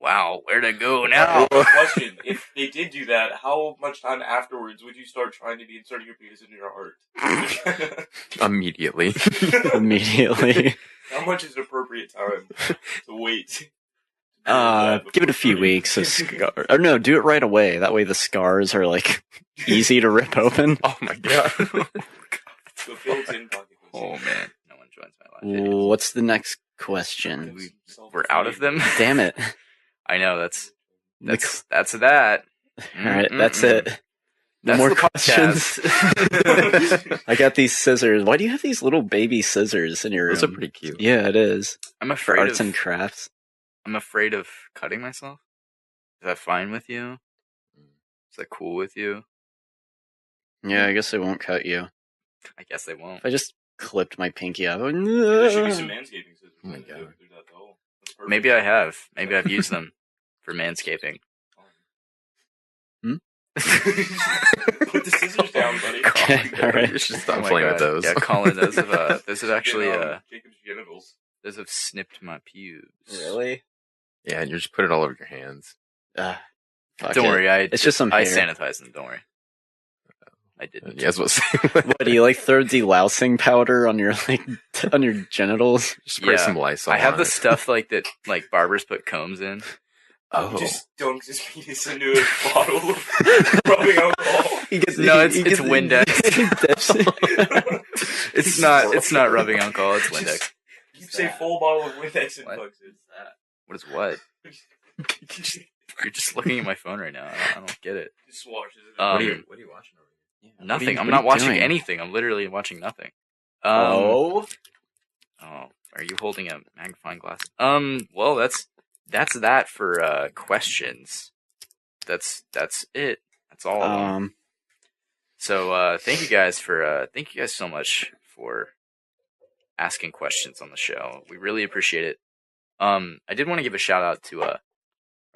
Wow, where to go now? Question: if they did do that, how much time afterwards would you start trying to be inserting your penis into your heart? Immediately. Immediately. How much is an appropriate time to wait? Give it a few weeks of scar. Or no, do it right away. That way the scars are like easy to rip open. Oh my god. The built-in pocket. Oh man, no one joins my live videos. What's the next question? We're out of them. Damn it! I know that's that. All right, that's it. No That's more the questions. podcast. I got these scissors. Why do you have these little baby scissors in your room? Those are pretty cute. Yeah, it is. I'm For afraid arts of and crafts. I'm afraid of cutting myself. Is that fine with you? Is that cool with you? Yeah, I guess they won't cut you. I guess they won't. If I just clipped my pinky out, There should be some manscaping scissors. Oh my They're God. that tall. That's perfect. Maybe I have. Maybe I've used them for manscaping. Put the scissors down, buddy. Okay, all right. You should stop Oh my playing God. with those. Yeah, Colin, those have actually Jacob's genitals. those have snipped my pubes. Really? Yeah, and you just put it all over your hands. Fuck Don't it. worry, It's just some I hair. sanitized them. Don't worry. I didn't. You guys will see. What do you like? Throw delousing powder on your on your genitals? Just spray Yeah. some Lysol I have on the it. stuff like that, like barbers put combs in. Oh. Just dunks his penis into a bottle of rubbing alcohol. No, it's Windex. It's not rubbing alcohol. It's Windex. You say full bottle of Windex and What? plugs it. What is what? You're just looking at my phone right now. I don't get it. Just washes it. What are you watching over here? Nothing. I'm what are not you watching doing? anything. I'm literally watching nothing. Oh, Are you holding a magnifying glass? Well, that's that for questions. That's it. That's all of them. So thank you guys so much for asking questions on the show. We really appreciate it. I did want to give a shout out to a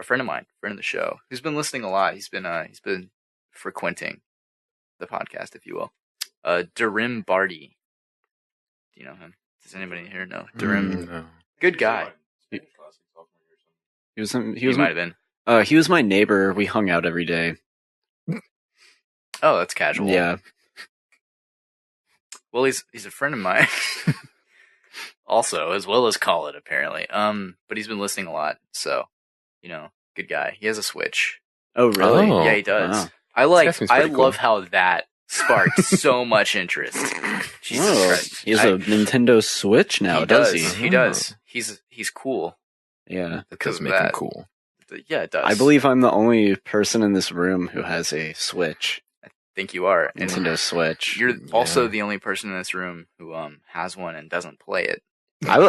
friend of mine, friend of the show, who's been listening a lot. He's been frequenting the podcast, if you will. Darim Barty. Do you know him? Does anybody here know Darim? No. Good guy. he was He might have been. he was my neighbor. We hung out every day. Oh, that's casual. Yeah. Well, he's a friend of mine. Also, as well as Colin, apparently. But he's been listening a lot, so good guy. He has a Switch. Oh, really? Oh. Yeah, he does. Wow. I seems I pretty love cool. how that sparked so much interest. Jesus Oh, Christ. he has a Nintendo Switch now, he does does. he? He does. He's cool. Yeah. That Because does of make him that. cool. Yeah, it does. I believe I'm the only person in this room who has a Switch. think you are. And Nintendo Switch. you're also the only person in this room who has one and doesn't play it.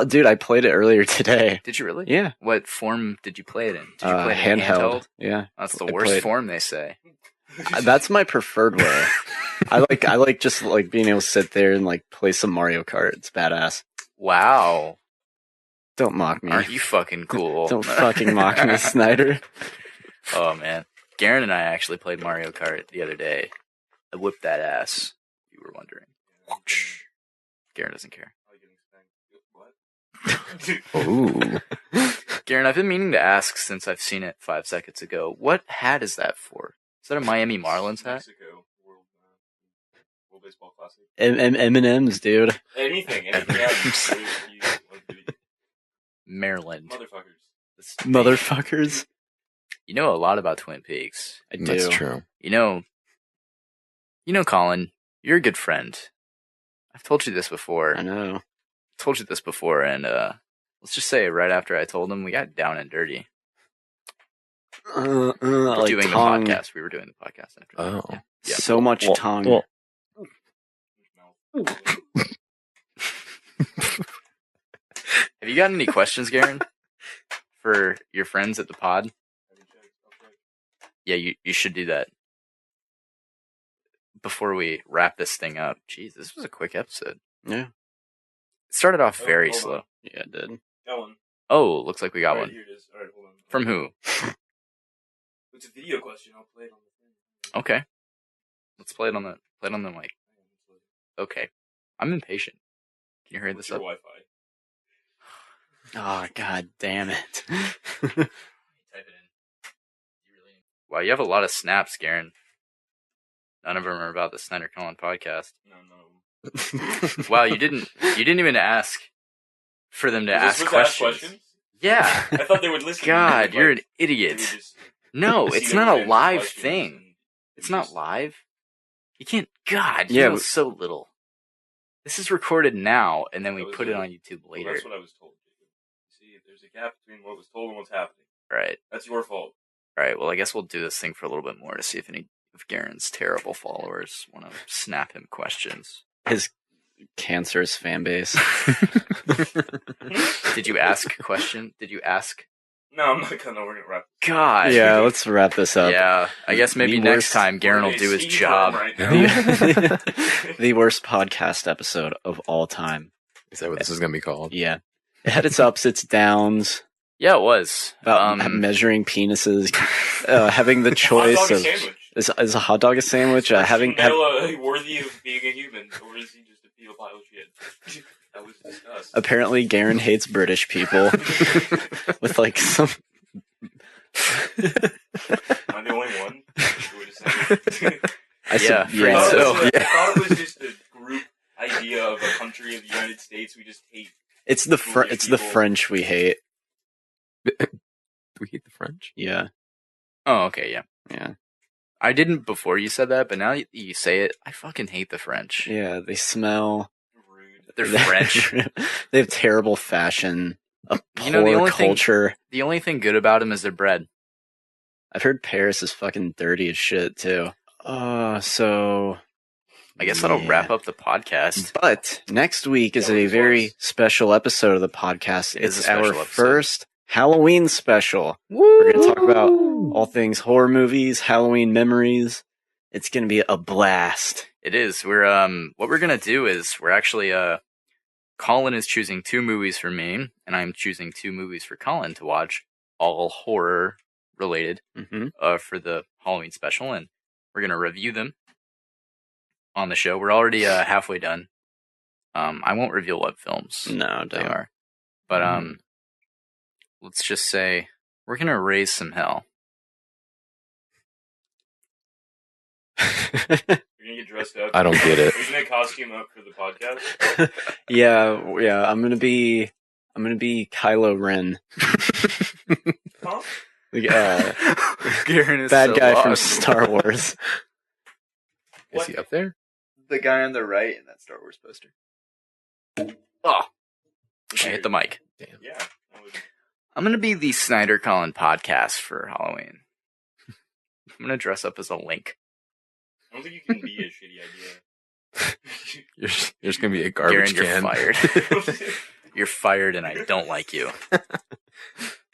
Dude, I played it earlier today. Did you really? Yeah. What form did you play it in? Did you play it in handheld. Yeah. That's the I worst played- form, they say. That's my preferred way. I like just like being able to sit there and like play some Mario Kart. It's badass. Wow. Don't mock me. Aren't you fucking cool? Don't fucking mock me, Snyder. Oh, man. Garen and I actually played Mario Kart the other day. I whipped that ass, if you were wondering. Garen doesn't care. Ooh. Garen, I've been meaning to ask since I've seen it 5 seconds ago. What hat is that for? Is that a Miami Marlins hat? Mexico World Baseball Classic. M&M's, dude. Anything else. Maryland. Motherfuckers. Motherfuckers. You know a lot about Twin Peaks. I do. That's true. You know, Colin, you're a good friend. I've told you this before. I know. And let's just say right after I told him, we got down and dirty. Like Doing tongue. the podcast. We were doing the podcast after that. Oh. Yeah. Yeah. So much tongue. Have you got any questions, Garen, for your friends at the pod? Yeah, you should do that. Before we wrap this thing up. Jeez, this was a quick episode. Yeah. It started off very hold on. slow. Yeah, it did. Got one. Oh, looks like we got Alright, one. Here it is. Alright, hold on. From who? It's a video question. I'll play it on the thing. Okay. Let's play it on the mic. Okay. I'm impatient. Can you hurry What's this your up? Wi-Fi? Oh, god damn it. Type it in. Wow, you have a lot of snaps, Garen. None of them are about the Snyder-Collin podcast. No. Wow, you didn't even ask for them to Was I ask supposed to ask questions. questions? Yeah. I thought they would listen. God, you're an They would idiot. just No, see it's that not we a answer live questions thing. and It's we not just- live. You can't. God, you Yeah, know but- so little. This is recorded now, and then we That was put it it. on YouTube Well, later. that's what I was told. Jacob. See, there's a gap between what was told and what's happening. Right. That's your fault. All right. Well, I guess we'll do this thing for a little bit more to see if any of Garen's terrible followers want to snap him questions. His cancerous fan base. Did you ask a question? Did you ask? No, I'm not gonna. We're gonna wrap. God. Yeah, let's wrap this up. Yeah. I guess maybe The next worst- time Garen will We're do his speaking job. for him right now. The worst podcast episode of all time. Is that what this is going to be called? Yeah. It had its ups, its downs, Yeah, it was. about measuring penises, having the Hot choice dog of... sandwich. Is a hot dog a sandwich? Having... Janela worthy of being a human, or is he just a pile of shit? That was discussed. Apparently, Garen hates British people. With, like, some... Am I the only one? who would say- Yeah, yeah. I so- thought it was just a group idea of a country of the United States. We just hate. It's the British it's the people. French we hate. Do we hate the French? Yeah. Oh, okay, yeah. Yeah. I didn't before you said that, but now you say it, I fucking hate the French. Yeah, they smell... Rude. They're French. They have terrible fashion, a poor You know, the only thing- culture. The only thing good about them is their bread. I've heard Paris is fucking dirty as shit, too. So... I guess that'll Yeah. wrap up the podcast. But next week is Yeah, a what very was- special episode of the podcast. It is It's a our special episode. first Halloween special. We're going to talk about all things horror movies, Halloween memories. It's going to be a blast. It is. We're what we're gonna do is we're actually Colin is choosing 2 movies for me, and I'm choosing 2 movies for Colin to watch, all horror related, Mm-hmm. for the Halloween special, and we're gonna review them on the show. We're already halfway done. I won't reveal what films No, they don't. are, but let's just say we're gonna raise some hell. You're gonna get dressed up. I don't get it. Are you gonna costume up for the podcast? yeah. I'm going to be Kylo Ren. Huh? Garen is Bad so guy from lost. Star Wars. Is he up there? The guy on the right in that Star Wars poster. Oh, I hit the mic. Yeah. that was- I'm gonna be the Snyder-Collin Podcast for Halloween. I'm gonna dress up as a Link. I don't think you can be a shitty idea. You're just going to be a Garen, garbage you're can. fired. You're fired, and I don't like you.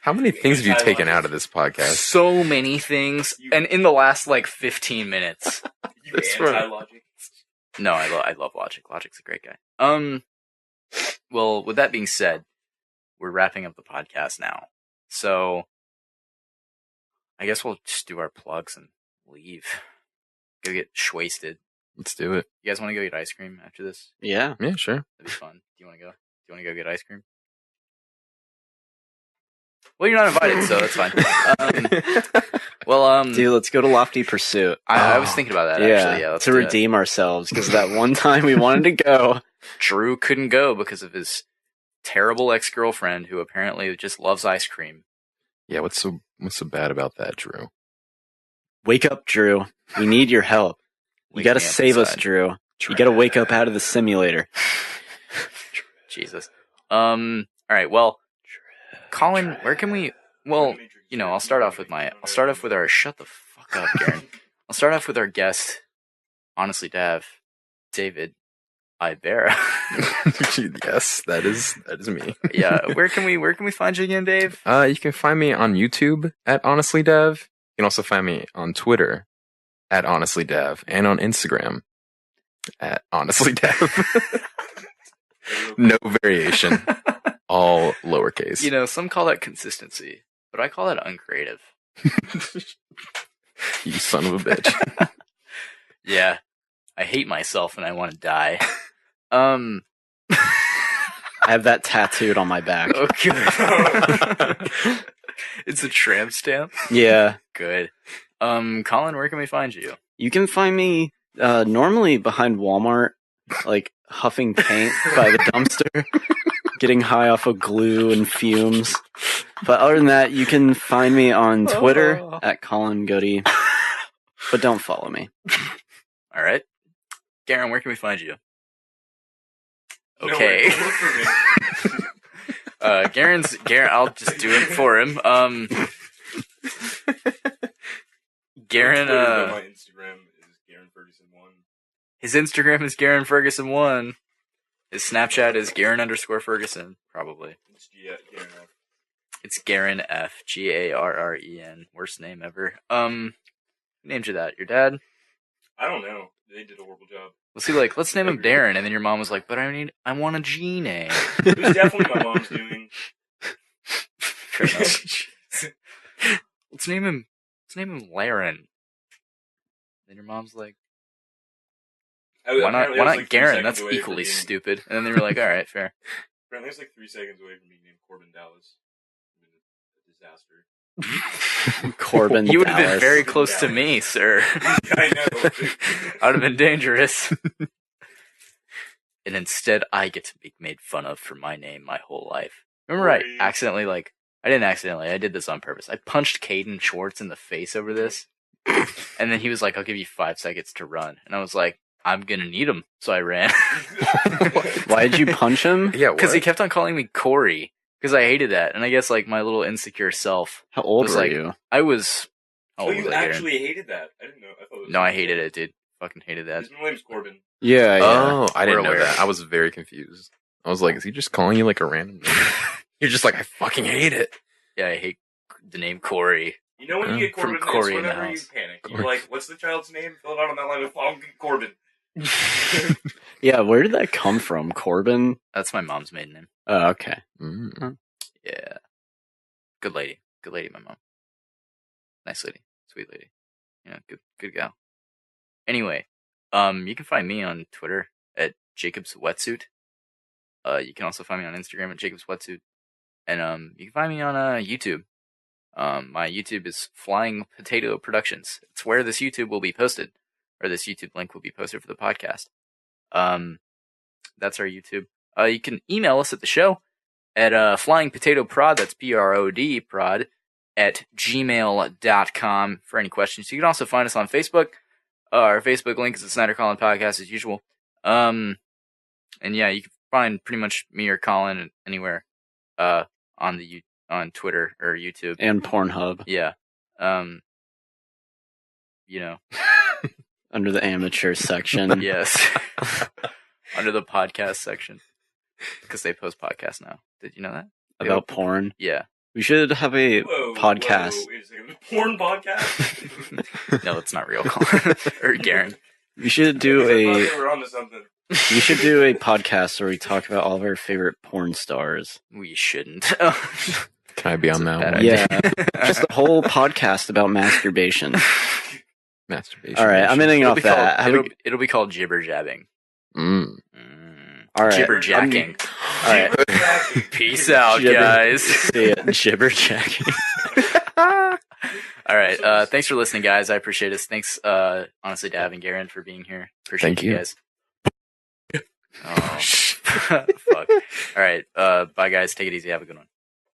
How many things have you taken Anti-logic. out of this podcast? So many things, and in the last like 15 minutes. You That's right. anti-logic. No, I love Logic. Logic's a great guy. Well, with that being said, we're wrapping up the podcast now. So, I guess we'll just do our plugs and leave. Go get schwasted. Let's do it. You guys want to go get ice cream after this? Yeah. Yeah, sure. That'd be fun. Do you want to go? Do you want to go get ice cream? Well, you're not invited, so that's fine. Dude, let's go to Lofty Pursuit. I was thinking about that, actually. Yeah, let's to do that. redeem ourselves, because that one time we wanted to go. Drew couldn't go because of his terrible ex-girlfriend who apparently just loves ice cream. Yeah, what's so bad about that, Drew? Wake up, Drew. We need your help. You Wake gotta me up save us, inside. Drew. You gotta wake up out of the simulator. Jesus. All right. Well, Colin, where can we? Well, you know, I'll start off with our. Shut the fuck up, Garen. I'll start off with our guest, honestly, David Ibera. Yes, that is me. Yeah. Where can we find you again, Dave? You can find me on YouTube at HonestlyDev. You can also find me on Twitter at HonestlyDev and on Instagram at HonestlyDev. No variation. All lowercase. You know, some call that consistency, but I call that uncreative. You son of a bitch. Yeah. I hate myself and I want to die. I have that tattooed on my back. Oh, good. It's a tramp stamp? Yeah. Good. Colin, where can we find you? You can find me normally behind Walmart, like huffing paint by the dumpster, getting high off of glue and fumes. But other than that, you can find me on Twitter at Colin Goody. But don't follow me. All right. Garen, where can we find you? No, Okay. wait, look for me. Garen, I'll just do it for him. Garen, My Instagram is Garen Ferguson 1. his Instagram is Garen Ferguson 1. His Snapchat is Garen_Ferguson, probably. It's Garen F. It's Garen F. Garren. Worst name ever. Who named you that? Your dad? I don't know. They did a horrible job. Was he like, let's name him Darren, and then your mom was like, but I want a G name. It was definitely my mom's doing. Fair enough. Let's name him Laren. Then your mom's like, why not Garen? That's equally stupid. And then they were like, all right, fair. Apparently, it's like 3 seconds away from being named Corbin Dallas. A disaster. Corbin You would have been Dallas. very close to me, sir. I know. I would have been dangerous. And instead, I get to be made fun of for my name my whole life. Remember, I didn't accidentally, I did this on purpose. I punched Caden Schwartz in the face over this. And then he was like, I'll give you 5 seconds to run. And I was like, I'm gonna need him. So I ran. Why did you punch him? Yeah, Because he what? kept on calling me Corey. Because I hated that. And I guess, like, my little insecure self. How old was were like, you? I was... How Oh, old was you I, Garen? actually hated that? I didn't know. I thought it was No, I hated it, dude. Fucking hated that. His middle name's Corbin. Yeah, yeah. Oh, I didn't We're know aware. that. I was very confused. I was like, is he just calling you like a random name? You're just like, I fucking hate it. Yeah, I hate the name Corey. You know when you get From Corbin Corey names, in the whenever you house. panic, you're like, what's the child's name? Fill it out on that line with fucking Corbin. Yeah, where did that come from? Corbin? That's my mom's maiden name. Oh, okay. Mm. Yeah. Good lady. Good lady, my mom. Nice lady. Sweet lady. Yeah, good gal. Anyway, you can find me on Twitter at Jacob's Wetsuit. You can also find me on Instagram at Jacob's Wetsuit. And you can find me on YouTube. My YouTube is Flying Potato Productions. It's where this YouTube will be posted, or this YouTube link will be posted for the podcast. That's our YouTube. You can email us at the show at flyingpotatoprod, that's PROD prod, at gmail.com for any questions. You can also find us on Facebook. Our Facebook link is the Snyder-Collin Podcast as usual. And yeah, you can find pretty much me or Colin anywhere on Twitter or YouTube. And Pornhub. Yeah. You know. Under the amateur section. Yes. Under the podcast section. Because they post podcasts now. Did you know that? About porn. Yeah. We should have a podcast. Whoa, wait a second. Porn podcast? No, it's not real, Colin. Or Garen. We should do I thought a they were onto something. we should do a podcast where we talk about all of our favorite porn stars. We shouldn't. Can I be on that bad one? idea. Yeah. Just a whole podcast about masturbation. Masturbation. All right, I'm ending It'll off be that. called, it'll be called Jibberjabbing. Mm. All right. Jibberjacking. All right. Peace out, Jibber- guys. See ya. Jibberjacking. All right. Thanks for listening, guys. I appreciate it. Thanks, honestly, Dav and Garen, for being here. Appreciate Thank you you. guys. Oh, fuck. All right. Bye, guys. Take it easy. Have a good one.